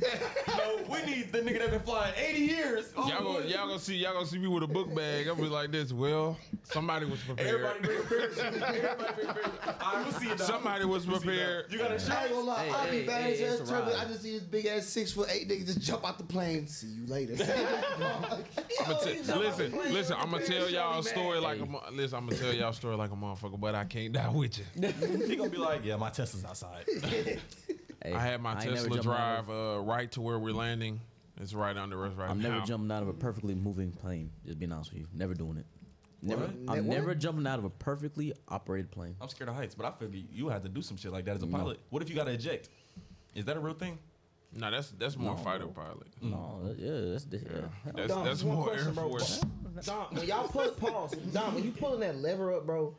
We need the nigga that been flying 80 years. y'all gonna see me with a book bag. I'll be like this. Well, somebody was prepared. Everybody bring a parachute. Everybody bring a parachute. All right, we'll see it. Dom. Somebody was prepared. You got a I ain't shirt? gonna lie, I'll be bad as it's a hell. ride. I just see this big ass 6'8" nigga just jump out the plane. See you later. Listen. I'm gonna tell y'all a story like I'm gonna tell y'all a story like a motherfucker, but I can't die with you. He gonna be like, yeah, my Tesla's outside. Hey, I had my ain't never Tesla jumping out drive of- right to where we're landing. It's right under us right I'm now. never jumping out of a perfectly moving plane. Just being honest with you, never doing it. Never. What? I'm never jumping out of a perfectly operated plane. I'm scared of heights, but I figure you had to do some shit like that as a pilot. What if you gotta eject? Is that a real thing? No, that's more fighter pilot. No, yeah, That's Dom, that's one more Air question, bro. Force. Dom, when y'all Dom, when you pulling that lever up, bro,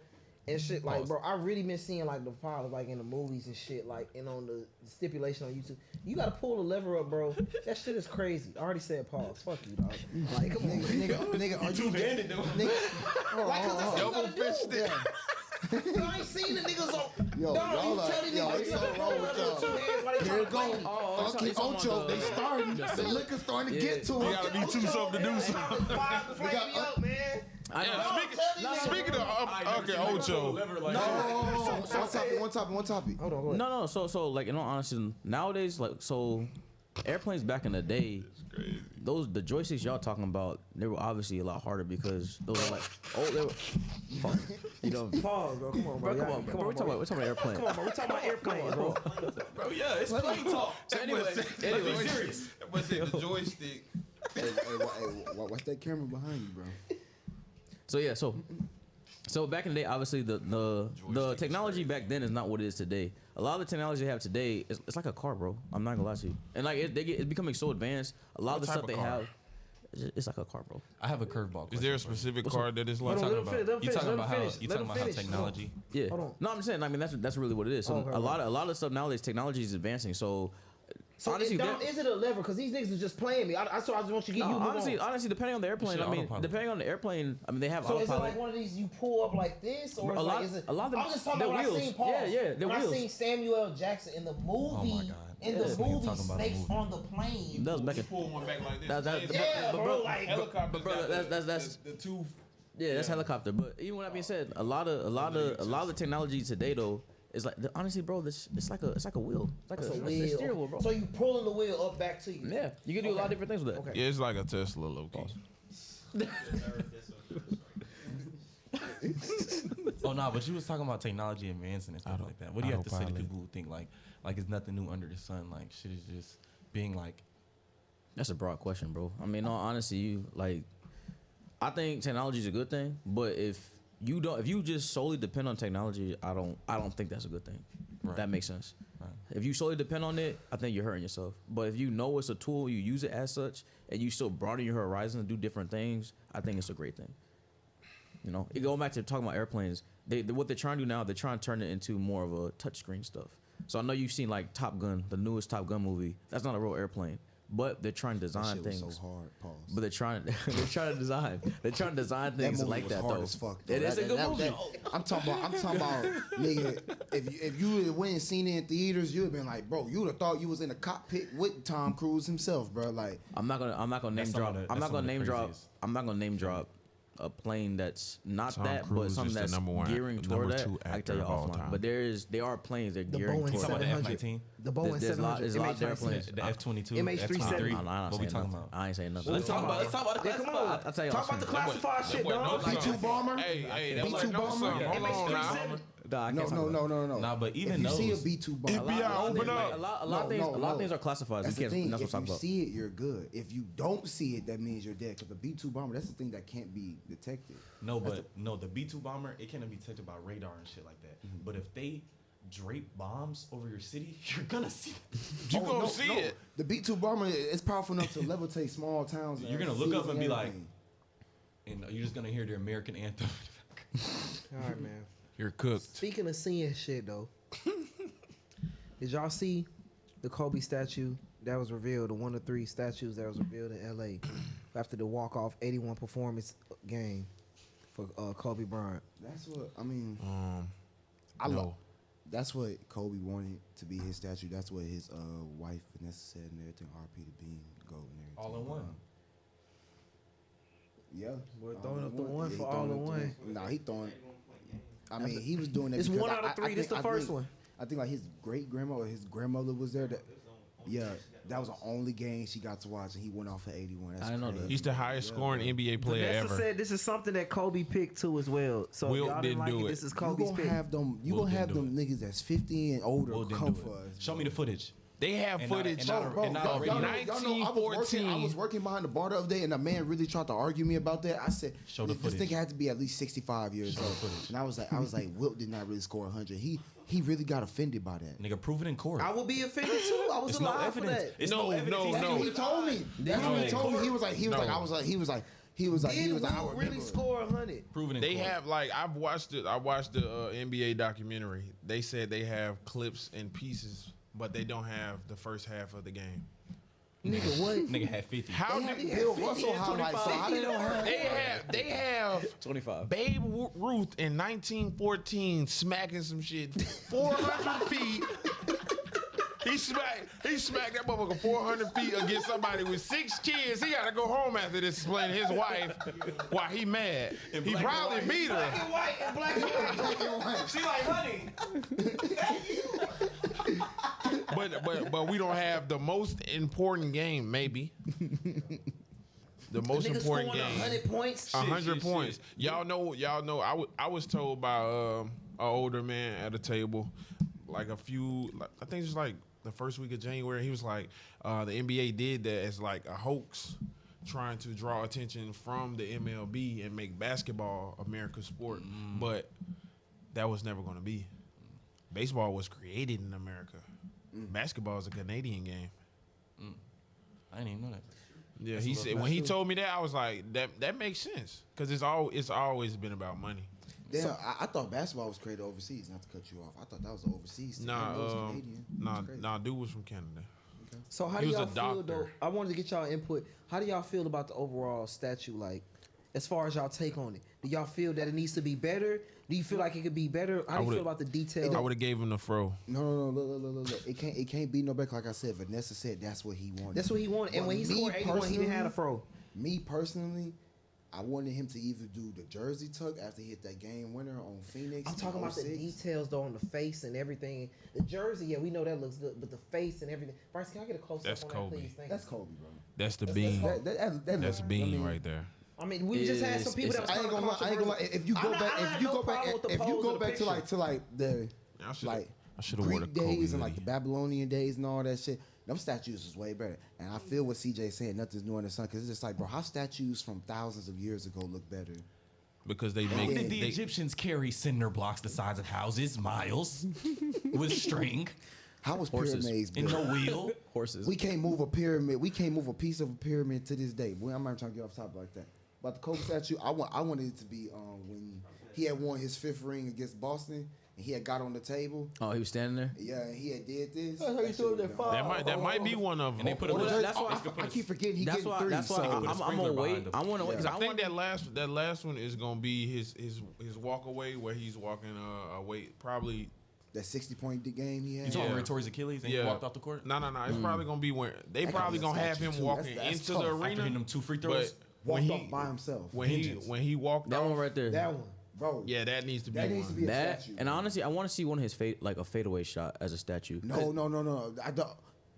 and shit, like, bro, I really been seeing like the pilots like in the movies and shit, like, and on the stipulation on YouTube, you gotta pull the lever up, bro. That shit is crazy. I already said pause. Fuck you, dog. Like, come on, nigga, are you Two-handed though. Like, cause that's what you Double gotta do. fisted. I ain't seen the niggas on. Yo, Dom, y'all you are- tell these yo, niggas it's you so gotta wrong pull with the lever with y'all. 2 hands while they Here trying it to go. play me. Uncle Ocho, they starting. The liquor's starting to get to You him. gotta be too something to do something. Flame me up, man. Yeah, speaking of okay, Ocho. One topic. Hold on, go ahead. No. So like in all honesty, nowadays like so, airplanes back in the day, the joysticks y'all talking about, they were obviously a lot harder because those were like they were. You know, Pause, bro. Come on, bro. come on, bro. We're talking about airplanes. Come on, bro. We talking about airplanes, bro. Bro, yeah, it's plane talk. So anyway, Let's be serious. But the joystick. Hey, watch that camera behind you, bro. So yeah, so back in the day, obviously the technology back then is not what it is today. A lot of the technology they have today is it's like a car, bro. I'm not gonna lie to you. And like it's becoming so advanced. A lot of the What stuff type they of car? have, it's like a car, bro. I have a curveball. Is there a specific car that is like? Hold on, You let him talking about how finish. technology? Yeah. Hold on. No, I'm saying. I mean, that's really what it is. So Okay, a lot of stuff nowadays, technology is advancing. So honestly, Dom, is it a lever? Because these niggas is just playing me. I just want you to get you. no, move honestly, on. depending on the airplane. Shit, I mean, autopilot. depending on the airplane. I mean, they have So is it autopilot. like one of these you pull up like this, or A is lot- like is it? a lot of them- I'm just talking they're about when wheels. I seen Paul. Yeah, they're when wheels. I seen Samuel L. Jackson in the movie. God. In Yeah, the this nigga movie, talking about a Snakes movie. on the Plane. That was back in. Pull one back like this. Yeah, but bro, like Helicopter. bro, that's the two. yeah, that's helicopter. But even with that being said, a lot of the technology today though is like honestly, bro, it's like a wheel. It's like it's a a wheel. steering wheel, bro. So you pulling the wheel up back to you. Yeah, you can do a lot of different things with that. Okay. Yeah, it's like a Tesla, low key. Oh no, but you was talking about technology advancing and stuff like that. What do you have to say to Autopilot. people who think like it's nothing new under the sun? Like shit is just being like. That's a broad question, bro. I mean, in all honesty, I think technology is a good thing, but if you just solely depend on technology, I don't think that's a good thing. Right. That makes sense. Right. If you solely depend on it, I think you're hurting yourself. But if you know it's a tool, you use it as such, and you still broaden your horizon and do different things, I think it's a great thing. You know, going back to talking about airplanes, what they're trying to do now, they're trying to turn it into more of a touchscreen stuff. So I know you've seen like Top Gun, the newest Top Gun movie. That's not a real airplane, but they're trying to design That shit things. was so hard. Pause. But they're trying to design things movie like was that hard though. as fuck, though. It is a good That- movie. I'm talking about, nigga. If you went and seen it in theaters, you'd have been like, bro, you would have thought you was in a cockpit with Tom Cruise himself, bro. Like, I'm not gonna name drop. I'm not gonna name drop a plane that's not Tom that, but Cruise something is the that's number one- gearing number toward that. two I can actor tell you of all offline. time. But there are planes that The gearing Boeing toward Talking about the that. 700. F-19, The Boeing There's a lot 700, of airplanes. the F-22, MH370. F-23. I'm not What we saying talking nothing. about? I ain't saying nothing. Let's talk about Yeah, come on. I'll tell you. Talk about the classified shit, dog. B-2 bomber. Hey, that was B-2 like no bomber? something. Hold on now. No. Nah, but even If you those. see a B-2 bomber, FBI, open up. A lot of things are classified. That's We the can't. thing. That's what If I'm you talking about. see it, you're good. If you don't see it, that means you're dead. Because the B-2 bomber, that's the thing that can't be detected. No, the B-2 bomber, it can't be detected by radar and shit like that. But if they drape bombs over your city, you're gonna see it. You gonna see it. The B-2 bomber is powerful enough to levitate small towns. and You're gonna look cities up and be like, everything. and you're just gonna hear the American anthem. All right, man. You're cooked. Speaking of seeing shit, though, did y'all see the Kobe statue that was revealed, the one of 3 statues that was revealed in L.A. after the walk-off 81 performance game for Kobe Bryant? That's what I mean. No. That's what Kobe wanted to be his statue. That's what his wife Vanessa said and everything. RP to Bean, gold and everything. All in one. Yeah. We're throwing up the one for all in one. Nah, he throwing. I mean, he was doing that. It's because 1 out of 3. This the first one. I think like his great grandma or his grandmother was there. That was the only game she got to watch, and he went off for 81. That's I didn't know that. He's the highest scoring NBA player Vanessa ever. said this is something that Kobe picked too as well. So Wilt y'all didn't didn't like do it. it. This is You Kobe's gonna pick. have them. You gonna have them niggas that's 50 and older Will didn't come do for it. us. Show me the footage. They have And not- footage. and not- Bro, and not y'all already. know, I was working behind the bar the other day, and a man really tried to argue me about that. I said, Show the this footage. thing had to be at least 65 years Show the old. footage. And I was like, Wilt did not really score 100. He really got offended by that. Nigga, prove it in court. I will be offended too. I was It's no alive for evidence. that. It's No, no evidence. no, He's no. saying He told me. That's what he told me. He was like, No. I was like, he was like, Did I Wilt remember really it. score 100? Prove it in They court. have like I watched the NBA documentary. They said they have clips and pieces, but they don't have the first half of the game. Nigga, what? Nigga had 50. How They did had Bill Russell highlights, so how they don't have? they have 25. Babe Ruth in 1914 smacking some shit 400 feet. He smacked that motherfucker 400 feet against somebody with 6 kids. He gotta go home after this explaining his wife why he mad. He probably beat her. Black and white and black and white. She like, honey. But we don't have the most important game, maybe. The most Nigga important scoring game. 100 points. 100 points. Y'all know. I was told by an older man at a table, like I think it's like the first week of January. He was like, the NBA did that as like a hoax, trying to draw attention from the MLB and make basketball America's sport. But that was never going to be. Baseball was created in America. Basketball is a Canadian game. I didn't even know that. Yeah, That's he a said little when he fact. told me that, I was like, that makes sense because it's always been about money. Damn, I thought basketball was created overseas. Not to cut you off, I thought that was overseas. thing. I know it's Canadian. That's crazy. Dude was from Canada. So how He do was y'all a feel though? doctor. I wanted to get y'all input. How do y'all feel about the overall statue? Like, as far as y'all take on it, do y'all feel that it needs to be better? Do you feel like it could be better? How do you feel about the detail? I would have gave him the fro. No. Look. It can't be no better. Like I said, Vanessa said that's what he wanted. That's what he wanted. And But when he me scored 81, he didn't have a personally- fro. Me personally, I wanted him to either do the jersey tuck after he hit that game winner on Phoenix. I'm talking in about the 06. details though on the face and everything. The jersey, yeah, we know that looks good, but the face and everything. Bryce, can I get a close That's up on Kobe. that, please? Thank That's you. Kobe, bro. That's the bean. That's bean right there. I mean, we just had some people that was I ain't gonna lie. If you go back to like the I should've- like I should have worn a Greek Kobe days and like the hoodie. Babylonian days and all that shit, them statues is way better. And I feel what CJ saying, nothing's new in the sun, because it's just like, bro, how statues from thousands of years ago look better? Because they How make did the they, Egyptians carry cinder blocks the size of houses, miles, with string How was Horses. pyramids and built? no wheel? Horses. We can't move a pyramid. We can't move a piece of a pyramid to this day. Boy, I'm not trying to get off top like that. But the Kobe statue, I wanted it to be when he had won his 5th ring against Boston and he had got on the table. Oh, he was standing there. Yeah, and he had did this. That's how you That saw shit that was fall. dope. that might be one of them. And they put a Well, that's why I keep forgetting he That's getting why. three. That's why so put a I'm gonna sprinkler wait. behind him. I want to wait because I think that last one is gonna be his walk away where he's walking away probably. that 60-point game he You had. talking Yeah. about Tory's Achilles and he walked off the court? No. It's probably gonna be when they That probably gonna be gonna a have him statue, too. walking That's into tough. the After After arena. hitting them 2 free throws? But Walked off by himself. when he walked that off, one right there. That one. Bro, yeah, that needs to be that one. needs to be a That statue. and honestly, I want to see one of his a fadeaway shot as a statue. No. I don't.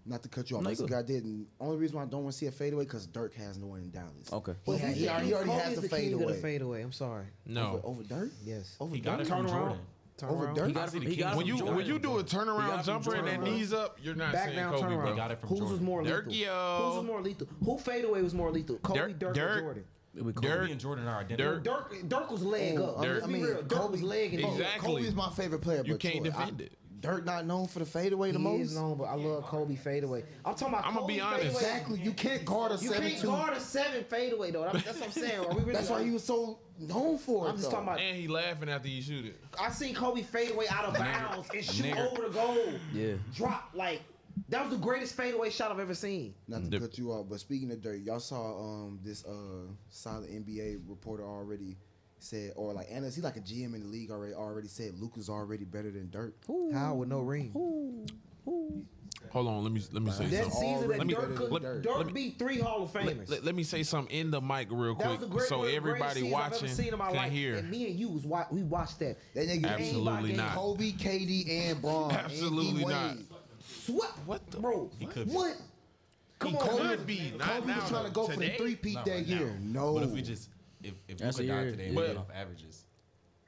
Not to cut you off. No, That's you the good. guy didn't. Only reason why I don't want to see a fadeaway because Dirk has no one in Dallas. Okay. He already Kobe has is the king of the fadeaway. fadeaway. I'm sorry. No, Over Dirk? Yes. Over He got Dirk? it from Turn around. Jordan. Turn Over around. Dirk? He got it from, he got it when from you Jordan. when you do a He got turnaround it jumper from and that Jordan. knees up, you're not Back saying down, Kobe, turn around. bro. He got it from Whose Jordan. was more lethal? Dirk-yo. Whose was more lethal? Who fadeaway was more lethal? Kobe, Dirk, or Jordan? We call Dirk- Me and Jordan are identical. Dirk- Dirk was leg up. Dirk- Let's be real. Dirk was leg and Exactly. Kobe's my favorite player. You but can't Jordan, defend it. Dirk not known for the fadeaway the most? He is known, but I love Kobe fadeaway. I'm talking about I'm gonna Kobe be honest. fadeaway. Exactly. You can't guard a You 7-2. can't guard a 7 fadeaway though. That's what I'm saying. Are we really, That's why he was so known for it. I'm just though. talking about. And he laughing after you shoot it. I seen Kobe fade away out of bounds and shoot Nigger. over the goal. Yeah. Drop like that was the greatest fadeaway shot I've ever seen. Not to cut you off, but speaking of Dirk, y'all saw this solid NBA reporter already said, or like analyst, he like a GM in the league already said Luka's already better than Dirk. How with no ring? Hold on, let me say That something. season that Already Dirk, better than Dirk beat 3 Hall of Famers. Let me say something in the mic real That was quick, the great, so everybody I've watching ever seen in my can life. hear. And me and you we watched that. That nigga Absolutely not. Kobe, KD, and Braun. Absolutely and D. not. Wade. What the bro? He could be. What? Come on, could man. be. Not Kobe now, was trying to go for the today? 3-peat Not that right year. now. No. But if we just if That's Luka a died year. today, But- we get off averages.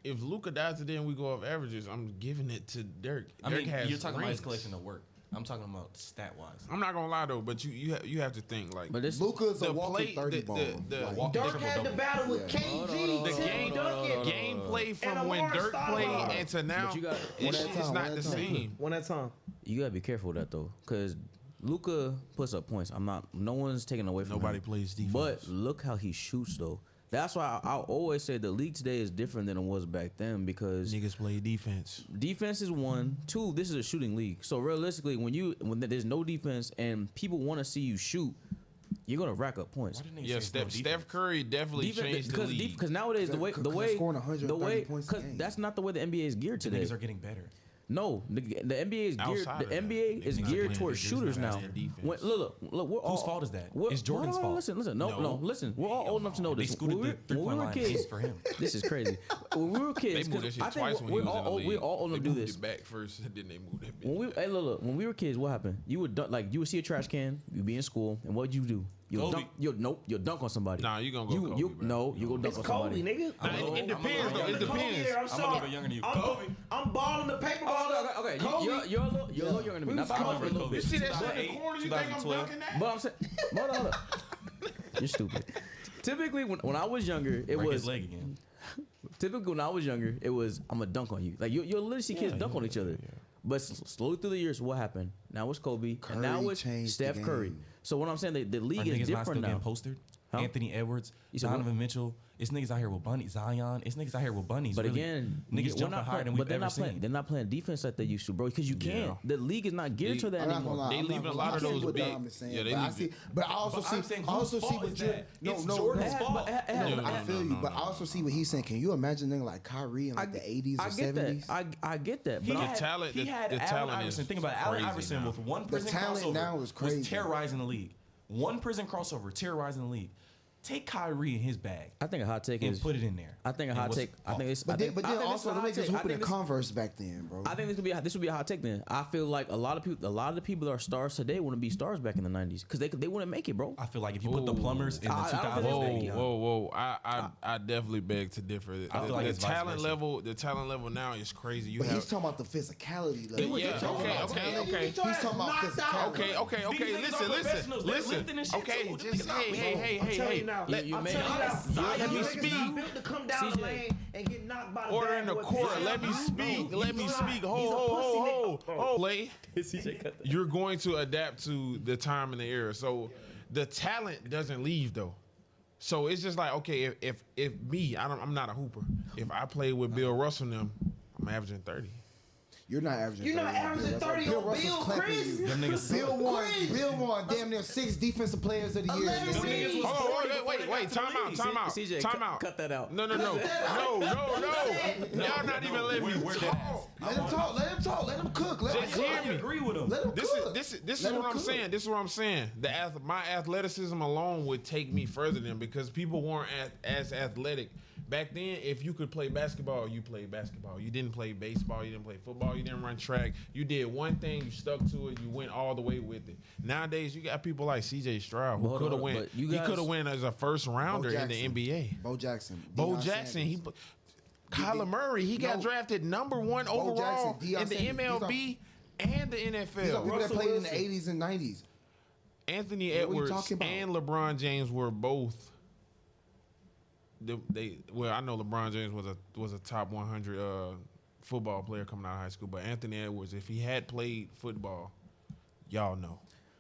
If Luka dies today and we go off averages, I'm giving it to Dirk. I Dirk mean, has you're talking about his rings. collection of work. I'm talking about stat wise. I'm not gonna lie though, but you have to think like But this Luka's a the walking 30 ball. Like, Dirk had the battle with Yeah. KG, the Tim Duncan. gameplay from And when Amar Dirk played Stoudemire. and to now, But you got- it's One at a time, not one the at a time. same. One at a time. you gotta be careful with that though, because Luka puts up points. No one's taking away from Nobody him. plays defense. But look how he shoots though. That's why I always say the league today is different than it was back then because Niggas play defense. defense is 1, 2. This is a shooting league. So realistically, when there's no defense and people want to see you shoot, you're gonna rack up points. Why didn't they Yeah, say no Steph defense? Curry definitely changed the league. Because nowadays the way Because scoring 130 points a because game. that's not the way the NBA is geared The today. niggas are getting better. No, the NBA is geared. Outside The of that, NBA is niggas geared playing towards defense, shooters not now. playing defense. When, look, we're all. Whose fault is that? we're- It's Jordan's hold on, fault. Listen, no, No. listen. We're all old enough to know They this. scooted When the three-point we were line. kids, It's for him. this is crazy. When we were kids, They moved that 'cause shit I twice think when he was in the league. we're all old enough They to do moved this. it back first, and then they moved that bitch. When we were kids, what happened? You would you would see a trash can, you'd be in school, and what'd you do? You'll Kobe. dunk. You'll dunk on somebody. Nah, you gonna go Kobe, bro. No, you go dunk It's on Kobe, somebody. nigga. Nah, it depends though. It depends. I'm I'm a sorry. little bit younger than you. I'm, Kobe. I'm balling the paper ball. Oh, okay. Kobe. You're a little younger than me. Not by much, but a little Kobe. You bit. see that shit in the 2008, corner? You think I'm 2012? dunking that? But I'm saying, hold on. You're stupid. Typically, when I was younger, it Break was his leg again. typically when I was younger, it was I'm gonna dunk on you. Like you'll literally see kids dunk on each other. But slowly through the years, what happened? Now it's Kobe, and now Curry it's changed the Steph Curry. game. So what I'm saying, the Are league is niggas not still different now. getting postered? Huh? Anthony Edwards, You said what? Donovan Mitchell. It's niggas out here with bunnies. Zion. It's niggas out here with bunnies. But really. again, niggas we're jumping not higher playing, than but we've they're ever not playing. seen. They're not playing defense like they used to, bro. Because you can't. Yeah. The league is not geared to that I'm not anymore. gonna lie. They I'm leaving not a lot gonna of lie. I those see what big- Dom is saying, Yeah, they but I leave see. it. But I also But see. I'm saying, I also whose see fault what is you're. that? It's No, Jordan's no. fault. I feel you, but I no. also see what he's saying. Can you imagine a nigga like Kyrie in like the 80s or I get 70s? that. I get that. He But had, talent- he the had Allen talent is Iverson. Think about it. Allen crazy Iverson now. with one prison talent crossover now is crazy. was terrorizing the league. One prison crossover terrorizing the league. Take Kyrie in his bag I think a hot take and is. put it in there. I think a And hot what's take. it I think called? it's. But I then, think, but I then think also this is a the hot niggas take. I hooping think in this- Converse back then, bro. I think this would be a hot take then. I feel like a lot of the people that are stars today wouldn't be stars back in the 90s because they wouldn't make it, bro. I feel like if you put the plumbers in the I don't think 2000s, they Whoa, make it. whoa! I definitely beg to differ. I feel like The it's vice talent versa. level, the talent level now is crazy. You But have he's talking about the physicality. Like, Yeah, okay. He's talking about physicality. Okay. These niggas are professionals. They're lifting and shit Okay, too. Them just niggas out hey. I'm telling you now. You I'm made- telling you now. Let me Niggas speak. not built to come down CJ. the lane and get knocked by the Order bad in the boy. court. He's Let me not. speak. Let me He's speak. not. Hold. Lay. CJ cut that. You're going to adapt to the time and the era. So the talent doesn't leave though. So it's just like, okay, if me, I'm not a hooper. If I play with Bill Russell and them, I'm averaging 30. You're not averaging. You're not 30 on averaging Bill. That's 30 why on Russell's Bill, clapping Chris. you. Them niggas Bill won damn near 6 defensive players of the year. 11 Nigga. rings. was Oh, 40 before they wait, got to the time out, league. CJ, time out. cut that out. No. Y'all not even letting me We're talk. Let him talk. Let him cook. Let Just him hear cook. me. agree with him. Let him This cook. is Let him what I'm cook. saying. This is what I'm saying. My athleticism alone would take me further than because people weren't as athletic back then. If you could play basketball, you played basketball. You didn't play baseball. You didn't play football. You didn't run track. You did one thing. You stuck to it. You went all the way with it. Nowadays, you got people like C.J. Stroud who Hold could have on, went. but you He guys- could have went as a first rounder in the Jackson. NBA. Bo Jackson. Bo Deion Jackson. Sanders. Kyler Murray. He got No. drafted #1 Bo overall Jackson, Deion in the Sanders. MLB and the These are NFL. people that Russell played in Wilson. the 80s and 90s. Anthony What are you Edwards talking about? and LeBron James were both. Well, I know LeBron James was a top 100 football player coming out of high school, but Anthony Edwards, if he had played football, y'all know.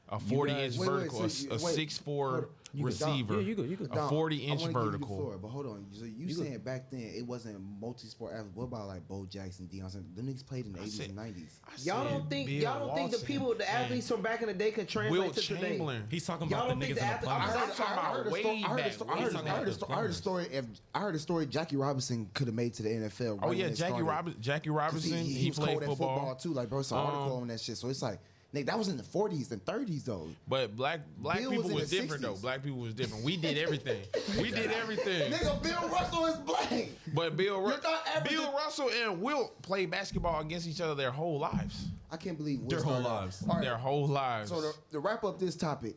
A 40-inch vertical, a 6'4" receiver, you go. a 40-inch vertical. But hold on, so you saying back then it wasn't multi-sport athletes? What about like Bo Jackson, Deion Sanders? Them niggas played in the 80s and 90s. Y'all don't think the athletes from back in the day can translate to today? He's talking about the niggas in the I heard a story Jackie Robinson could have made to the NFL. Oh yeah, Jackie Robinson. He played football too. Like bro, saw an article on that shit. So it's like. Nigga, that was in the 40s and 30s though. But black people was different 60s. Though. Black people was different. We did everything. Nigga, Bill Russell is black. But Bill Russell and Wilt played basketball against each other their whole lives. I can't believe their whole lives. Right. Their whole lives. So to wrap up this topic,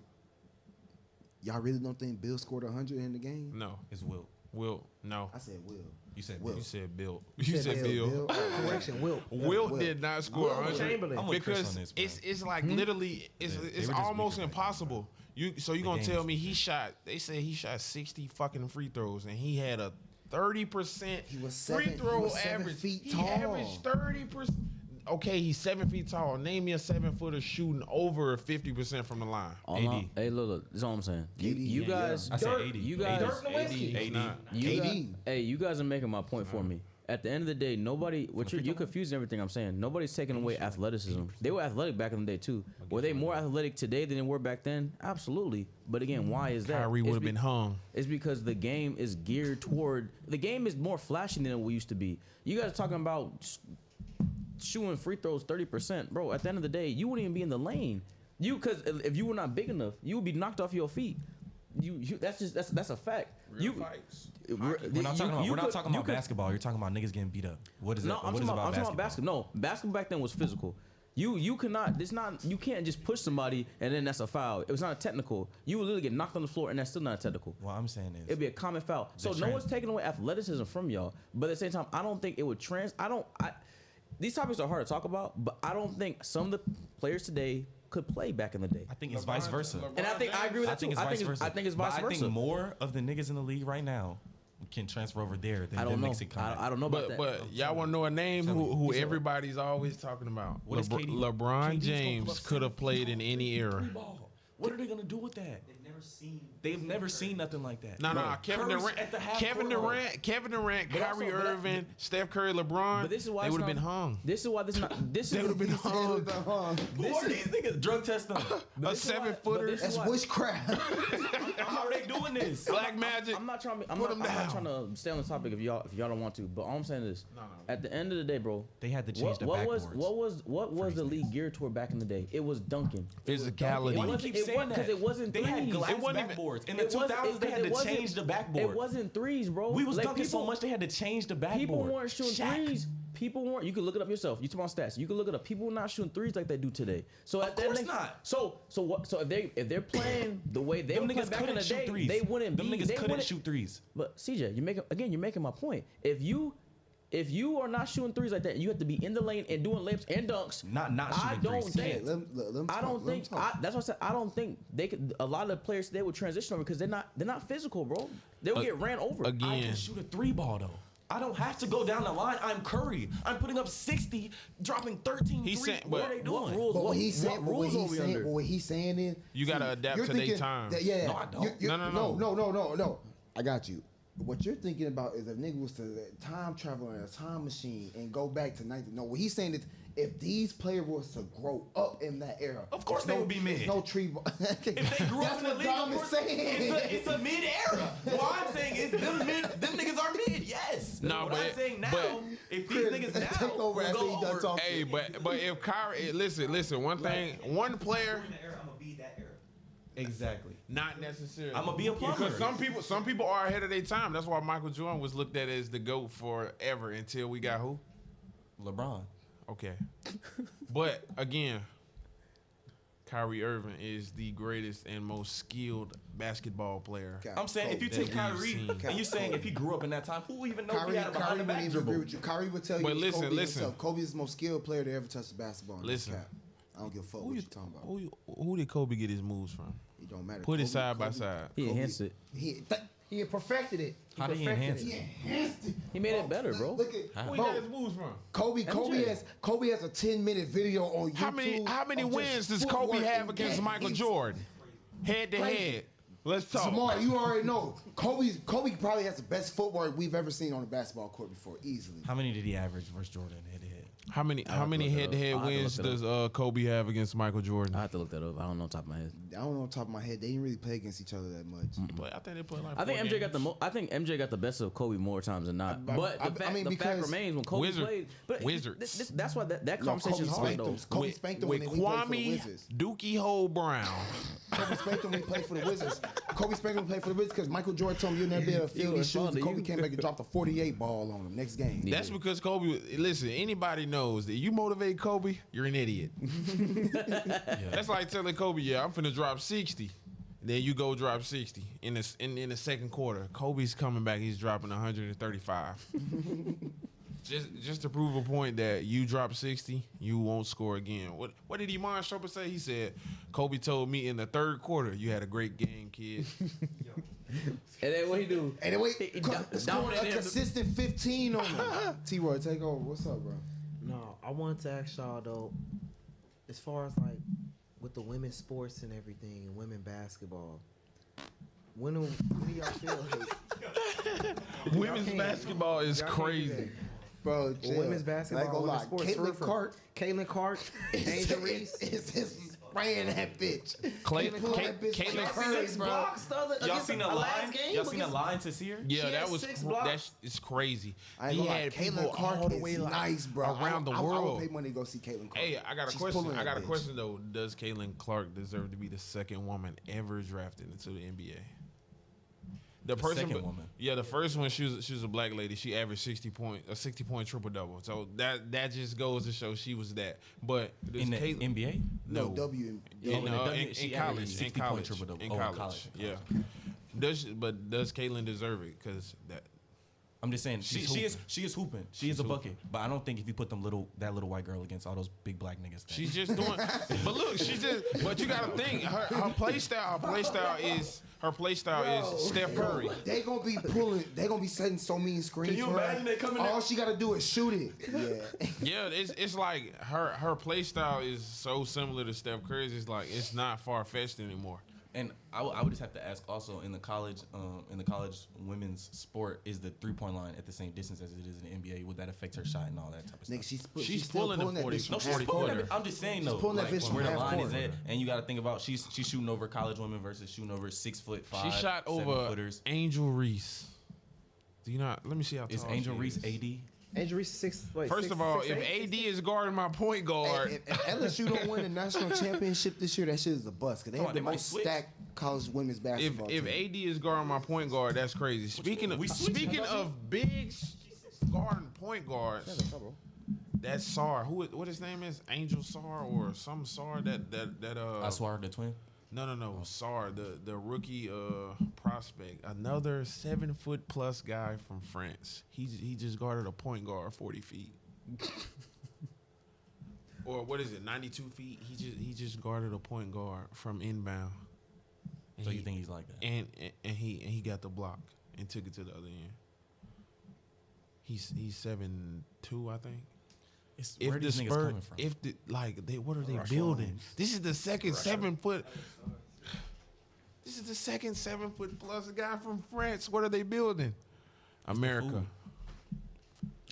y'all really don't think Bill scored 100 in the game? No, it's Wilt. Wilt, no. I said Will. You said Bill. You said Bill. You said Bill. Correction, Wilt. Wilt did not score 100 because it's like literally it's almost impossible. You're gonna tell me they said he shot 60 fucking free throws and he had a 30% free throw average. He averaged 30%. Okay, he's 7 feet tall. Name me a 7-footer shooting over 50% from the line. Hey, look, that's all I'm saying. You guys, I said 80. You guys, Dirk Nowitzki. Hey, you guys are making my point for me. At the end of the day, you're confusing everything I'm saying. Nobody's taking away athleticism. They were athletic back in the day too. Were they more athletic today than they were back then? Absolutely. But again, why is that? Kyrie would have been hung. It's because the game is geared toward. The game is more flashy than it used to be. You guys are talking about shooting free throws 30%, bro. At the end of the day, you wouldn't even be in the lane. Because if you were not big enough, you would be knocked off your feet. That's a fact. Real fights. We're not talking about basketball. You're talking about niggas getting beat up. What is it? I'm talking about basketball. No, basketball back then was physical. You can't just push somebody and then that's a foul. It was not a technical. You would literally get knocked on the floor and that's still not a technical. What I'm saying is it'd be a common foul. So no one's taking away athleticism from y'all, but at the same time, I don't think it would these topics are hard to talk about, but I don't think some of the players today could play back in the day. I think it's vice versa. And I agree with that too. I think it's vice versa. I think more of the niggas in the league right now can transfer over there than them mixing comeback. I don't know about that. But y'all want to know a name who everybody's always talking about? LeBron James could have played in any era. What are they gonna do with that? They've never seen nothing like that. No. Kevin Durant, Kyrie Irving, Steph Curry, LeBron. But this is why they would have been hung. This is why this they would have been hung. Who are these niggas? Drug test them. A 7-footer. That's witchcraft. How are they doing this? Black magic. I'm not trying to stay on the topic if y'all don't want to. But all I'm saying is, at the end of the day, bro, they had to change the backboards. What was the league geared toward back in the day? It was dunking. Physicality. Why do you keep saying that? Because it wasn't they threes. Had glass backboards. In the 2000s, they had to change the backboard. It wasn't threes, bro. We was dunking so much they had to change the backboard. People weren't shooting threes. People weren't. You can look it up yourself. You talk about stats. You can look it up. People were not shooting threes like they do today. So of course not. So what? So if they're playing the way they were playing back in the day, they wouldn't be. Them niggas couldn't shoot threes. But CJ, you're making my point. If you are not shooting threes like that, you have to be in the lane and doing layups and dunks. Not shooting threes. That's what I said. I don't think they could. A lot of the players today would transition over because they're not physical, bro. They'll get ran over. Again. I can shoot a 3-ball though. I don't have to go down the line. I'm Curry. I'm putting up 60, dropping 13 threes. What are they doing? What he's saying is you gotta adapt to their time. No, I don't. No. I got you. What you're thinking about is if nigga was to time travel in a time machine and go back to 19. No, what he's saying is if these players was to grow up in that era, of course they would be mid. No tree. If they grew up in the league, of course, it's a mid era. What I'm saying is them niggas are mid. Yes. No, what I'm saying now, if these niggas now take over after he done talking. Hey, but if Kyrie, listen. One player. I'm gonna be that era. Exactly. Not necessarily. I'm gonna be a plumber. Because some people are ahead of their time. That's why Michael Jordan was looked at as the GOAT forever until we got who? LeBron. Okay. But again, Kyrie Irving is the greatest and most skilled basketball player. I'm saying if you take Kyrie and you're saying if he grew up in that time, who even knows he had a behind the back dribble? Kyrie would tell you. But listen. Kobe is the most skilled player to ever touch the basketball. Listen. I don't give a fuck what you're talking about. Who did Kobe get his moves from? It don't matter. Put it side by side. He enhanced it. He He perfected it. How did he enhance it? He enhanced it. He made it better, bro. Look at Where he got his moves from? Kobe has a 10-minute video on YouTube. How many of wins just does Kobe footwork have and against games. Michael Jordan? Head to head. Let's talk. Zamar, you already know. Kobe probably has the best footwork we've ever seen on the basketball court before, easily. How many did he average versus Jordan head to head? How many head-to-head wins does Kobe have against Michael Jordan? I have to look that up. I don't know off the top of my head. I don't know off the top of my head. They didn't really play against each other that much. I think they play like. I think 4 MJ games. got the best of Kobe more times than not. But the fact because remains when Kobe played. But Wizards. That's why that conversation is hard though. Kobe spanked them when he played for the Kwame Wizards. Dookie Hole Brown. Kobe spanked him when he played for the Wizards. Kobe spanked him when he played for the Wizards because Michael Jordan told him you'll never be able to field these shoes. And Kobe came back and dropped a 48 ball on him next game. That's because Kobe. Listen, anybody knows that you motivate Kobe, you're an idiot. That's like telling Kobe, "Yeah, I'm finna drop 60." Then you go drop 60 in the second quarter. Kobe's coming back. He's dropping 135. just to prove a point that you drop 60, you won't score again. What did Iman Shumpert say? He said, "Kobe told me in the third quarter, you had a great game, kid." And then what he do? And then wait, He scored a consistent 15 on him. T-Roy, take over. What's up, bro? No, I wanted to ask y'all though, as far as like with the women's sports and everything, and women basketball, when do y'all feel like Women's basketball is y'all can't do crazy. that? Bro, chill. Women's basketball, women's sports. Caitlin Clark Angel Reese. is spraying that bitch. Caitlin Six blocks the other Y'all against seen the a last line? game Y'all seen a against- line to see her? Yeah, She that had was 6 blocks. it's crazy. I ain't He gonna lie, had Caitlin people Clark all the is way nice, bro. around the I world. would pay money to go see Caitlin Clark. Hey, I got a She's question. pulling I got a that bitch. question though. Does Caitlin Clark deserve to be the second woman ever drafted into the NBA? The second woman. Yeah, the first one, she was a black lady. She averaged 60 point triple double. So that just goes to show she was that. But In the NBA? no, W. in she college, averaged in 60 college, point triple-double. in Oh, in college, college. yeah. Does Caitlin deserve it? Because that. I'm just saying she is hooping. She is a hooping. bucket. But I don't think if you put that little white girl against all those big black niggas. She's just doing. But look, But you gotta think her play style. Her play style is Steph Curry. They gonna be pulling. They gonna be setting so many screens. Can you for her. imagine they coming All in- she gotta do is shoot it. Yeah. Yeah, it's like her play style is so similar to Steph Curry's. It's like it's not far fetched anymore. And I would just have to ask also in the college women's sport, is the 3-point line at the same distance as it is in the NBA? Would that affect her shot and all that type of stuff? Nigga, She's still pulling the that 40 bitch no, from she's half pulling court. it. I'm just saying though, pulling that bitch from where the half line court. is at, and you got to think about she's shooting over college women versus shooting over 6'5". She shot 7 over footers. Angel Reese. Do you not? Let me see how tall Is Angel she Reese is. AD? Angel Reese First of all, if AD is guarding my point guard, If LSU don't win the national championship this year, that shit is a bust. Cause they Come have on, the they might most switch. stacked college women's if basketball team. AD is guarding my point guard, that's crazy. Speaking of big guarding point guards, that's Sar. What his name is? Angel Sar or some Sar I swear the twin. No. Sar, the rookie prospect, another 7-foot+ guy from France. He just guarded a point guard 40 feet. Or what is it? 92 feet. He just guarded a point guard from inbound. So you think he's like that? And he got the block and took it to the other end. He's 7'2", I think. Where these niggas coming from? What are they building? This is the second 7 foot. This is the second 7-foot+ guy from France. What are they building? America.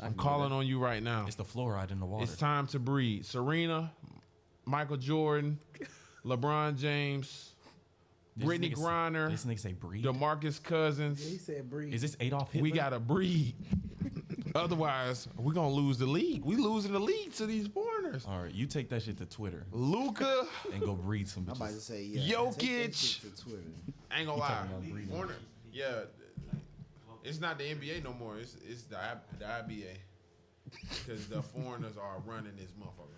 I'm calling on you right now. It's the fluoride in the water. It's time to breed. Serena, Michael Jordan, LeBron James, Brittany Griner, This nigga say breed. DeMarcus Cousins. He said breathe. Is this Adolf Hitler? We gotta breed. Otherwise, we're gonna lose the league. We losing the league to these foreigners. All right, you take that shit to Twitter Luka, and go breed some I'm about to bitches. say, yeah. Jokic. Take that shit to Twitter. I ain't gonna lie. talking about breeding. Foreigner, yeah, it's not the NBA no more. It's the IBA because the foreigners are running this motherfucker.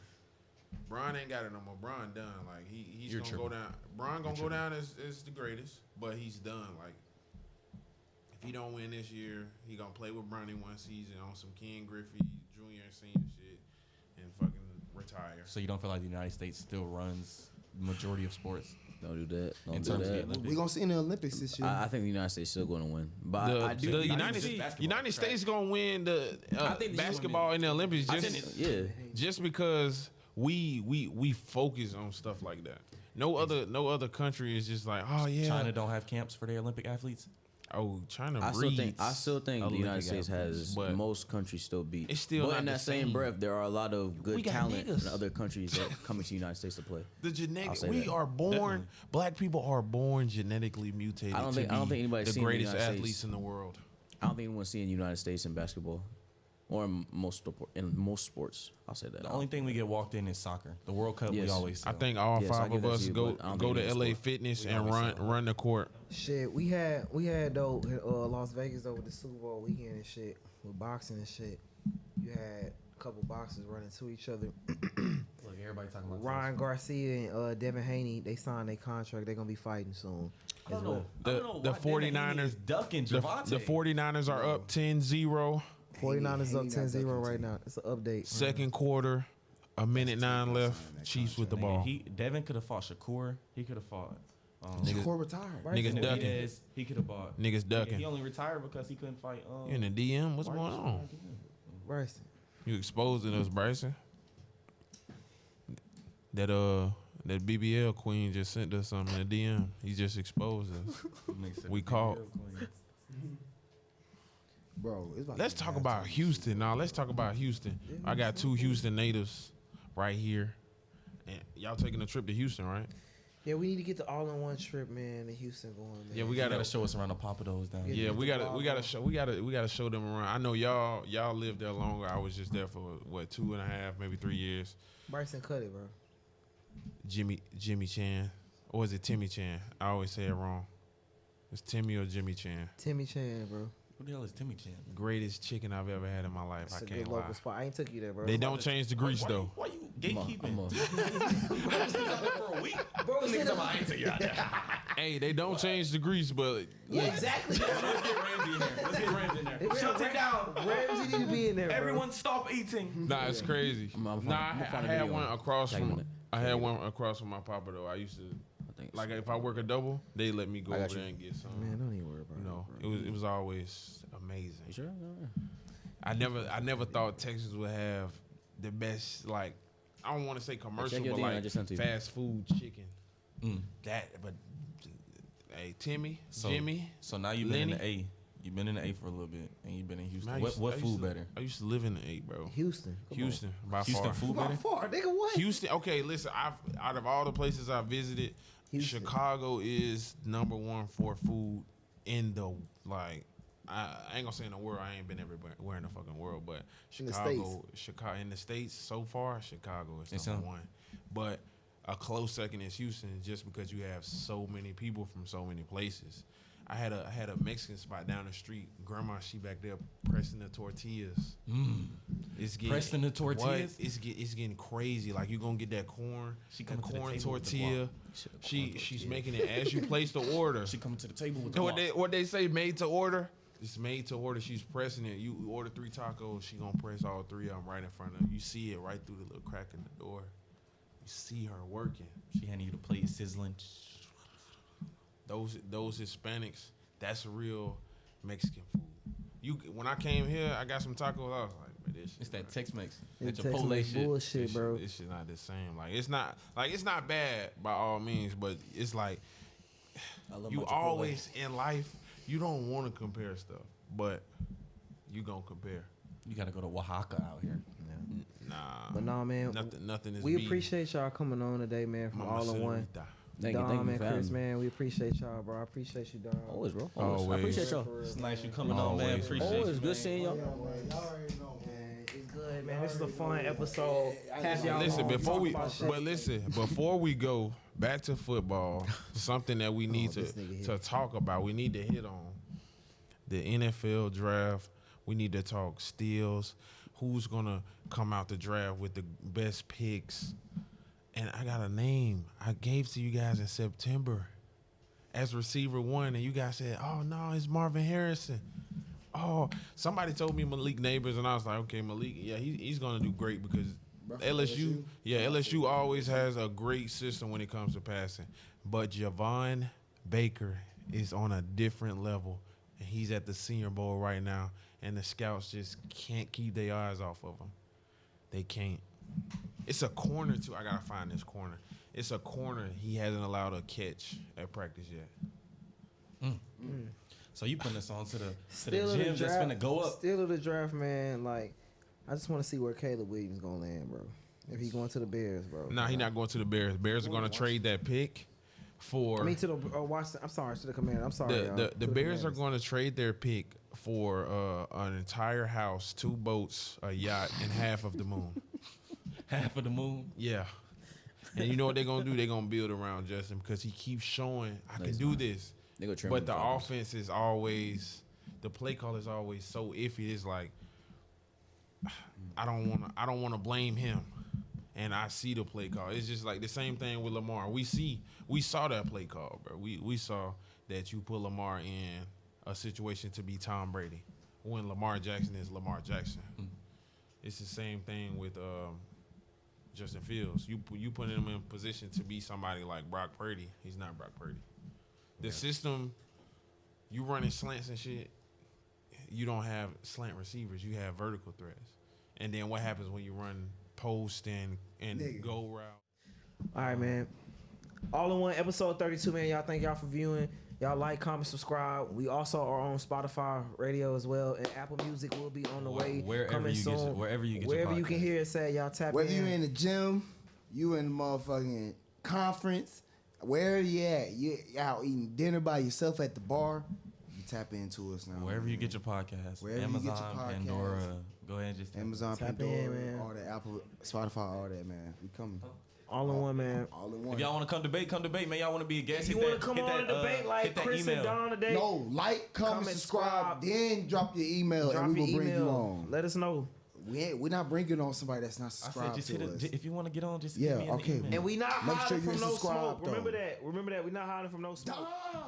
Bron ain't got it no more. Bron done. Like he's You're gonna go down. Bron gonna go down as the greatest, but he's done. Like if he don't win this year, he gonna play with Bronny one season on some Ken Griffey Jr. and Senior shit and fucking retire. So you don't feel like the United States still runs the majority of sports? Don't do that. Don't In do terms of the that. Olympics. We're gonna see in the Olympics this year. I think the United States still going to win, but I do. The United States gonna win the basketball in the Olympics just because we focus on stuff like that. No other country is just like, oh yeah. China don't have camps for their Olympic athletes. Oh, China. I still think the United States has most countries still beat. It's still but not in the that same breath, there are a lot of good talent niggas in other countries that come to the United States to play. The genetic, we are born. Definitely. Black people are born genetically mutated. I don't think anybody's the greatest athletes in the world. I don't think anyone's seeing the United States in basketball. Or in most sports, I'll say that. The only thing we get walked in is soccer. The World Cup, we always see. I think all five of us go to LA Fitness and run the court. Shit, we had though Las Vegas though with the Super Bowl weekend and shit with boxing and shit. You had a couple boxers running to each other. Look, everybody talking about Ryan Garcia and Devin Haney. They signed their contract. They're gonna be fighting soon. I don't know. The 49ers ducking Javante. The 49ers are up 10-0. 49ers up 10-0 right now. It's an update. Second quarter, a minute 9 left. Chiefs with the ball. Devin could have fought Shakur. He could have fought. Shakur retired. Niggas ducking. He could have bought. Niggas ducking. He only retired because he couldn't fight. You in the DM? What's going on? Bryson. You exposing us, Bryson? That BBL queen just sent us something in the DM. He just exposed us. We caught. Bro, let's talk about Houston now. Let's talk about Houston. I got 2 Houston natives right here, and y'all taking a trip to Houston, right? Yeah, we need to get the all-in-one trip, man, to Houston going. Man. Yeah, we gotta show us around the Pompadours down here. Yeah, we gotta show them around. I know y'all lived there longer. I was just there for 2.5, maybe 3 years. Bryson cut it, bro. Jimmy Chan, or is it Timmy Chan? I always say it wrong. It's Timmy or Jimmy Chan. Timmy Chan, bro. Who the hell is Timmy Chan? Greatest chicken I've ever had in my life. It's I a can't good lie. local spot. I ain't took you there, bro. They don't change the grease though. Why you gatekeeping? For a week, bro. I ain't took you out there. Hey, they don't change the grease, but yeah, exactly. Let's get Ramsey in there. Shut it down. Ramsey need to be in there. Bro. Everyone stop eating. Nah, it's crazy. I had one across from. I had one across from my papa though. I used to. Like if I work a double, they let me go over there and get some. Man, don't even worry about it. It was always amazing. You sure? I never thought Texas would have the best, like, I don't want to say commercial, but like fast food chicken. Hey, Jimmy. So now you've been in the A. You've been in the A for a little bit, and you've been in Houston. What food better? I used to live in the A, bro. Houston, by Houston far. Food better? By far, nigga, what? Houston. Okay, listen. Out of all the places I visited, Houston. Chicago is number 1 for food in the I ain't gonna say in the world. I ain't been everywhere in the fucking world, but Chicago in the States so far, Chicago is number 1. But a close second is Houston, just because you have so many people from so many places. I had a Mexican spot down the street. Grandma, she back there pressing the tortillas. It's getting pressing the tortillas. It's getting crazy. Like you gonna get that corn, corn tortilla. She's making it as you place the order. She coming to the table with the what they say made to order. It's made to order. She's pressing it. You order 3 tacos. She gonna press all 3 of them right in front of you. You see it right through the little crack in the door. You see her working. She handing you the plate sizzling. Those Hispanics, that's real Mexican food. When I came here, I got some tacos. I was like, man, it's that Tex-Mex, that Chipotle shit. Bullshit, bro. This shit not the same. Like it's not bad by all means, but it's like you always in life, you don't want to compare stuff, but you gonna compare. You gotta go to Oaxaca out here. Nah, but nah, man. Nothing is. We appreciate y'all coming on today, man. From All-in-One. Thank Dom you and Chris, man, we appreciate y'all, bro. I appreciate you, Dom. Always, bro. Always. I appreciate y'all. It's nice you coming on, man. Appreciate you. Always good seeing y'all. Y'all already know, man. It's good, man. This is a fun episode. Listen, before we go back to football, something that we need to talk about. We need to hit on the NFL draft. We need to talk steals. Who's gonna come out the draft with the best picks? And I got a name I gave to you guys in September as receiver 1, and you guys said, "Oh no, it's Marvin Harrison." Oh, somebody told me Malik Neighbors, and I was like, "Okay, Malik, yeah, he's gonna do great because LSU always has a great system when it comes to passing." But Javon Baker is on a different level, and he's at the Senior Bowl right now, and the scouts just can't keep their eyes off of him. They can't. It's a corner, too. I got to find this corner. It's a corner he hasn't allowed a catch at practice yet. So you putting us on to the gym that's finna go up. Still of the draft, man. Like, I just want to see where Caleb Williams going to land, bro. If he going to the Bears, bro. Nah, he not going to the Bears. Bears are going to trade that pick for... I mean, to the Washington. I'm sorry, to the Commander. I'm sorry, The Bears are going to trade their pick for an entire house, 2 boats, a yacht, and half of the moon. Half of the moon? Yeah. And you know what they're going to do? They're going to build around Justin because he keeps showing, I can do this. But the offense is always, the play call is always so iffy. It's like, I don't want to blame him. And I see the play call. It's just like the same thing with Lamar. We saw that play call, bro. We saw that you put Lamar in a situation to be Tom Brady when Lamar Jackson is Lamar Jackson. It's the same thing with Justin Fields. You put him in position to be somebody like Brock Purdy. He's not Brock Purdy. The system, you running slants and shit, you don't have slant receivers. You have vertical threats. And then what happens when you run post and go route? All right, man. All-in-One, episode 32, man. Y'all thank y'all for viewing. Y'all like, comment, subscribe. We also are on Spotify radio as well, and Apple Music will be on the way. Wherever you get wherever your you can hear it said, y'all tap Whether in. you in the gym, you in the motherfucking conference, wherever you at, you out eating dinner by yourself at the bar, you tap into us now. Wherever man. you get your podcast. Wherever Amazon, you get your podcast. Pandora. Go ahead and just Amazon, tap Pandora, in, man. all that, Apple, Spotify, all that, man. We coming. All-in-One, man. All in one. If y'all want to come debate, man. Y'all want to be a guest? If you want to come on and debate like Chris and Don today, No, like, comment, subscribe, then drop your email, and we will bring you on. Let us know. We're not bringing on somebody that's not I said subscribed just to hit us. it. If you want to get on, just Yeah, hit me in okay. the email. And we not Make sure hiding you from no subscribe, smoke. though. Remember that. We're not hiding from no smoke. Damn.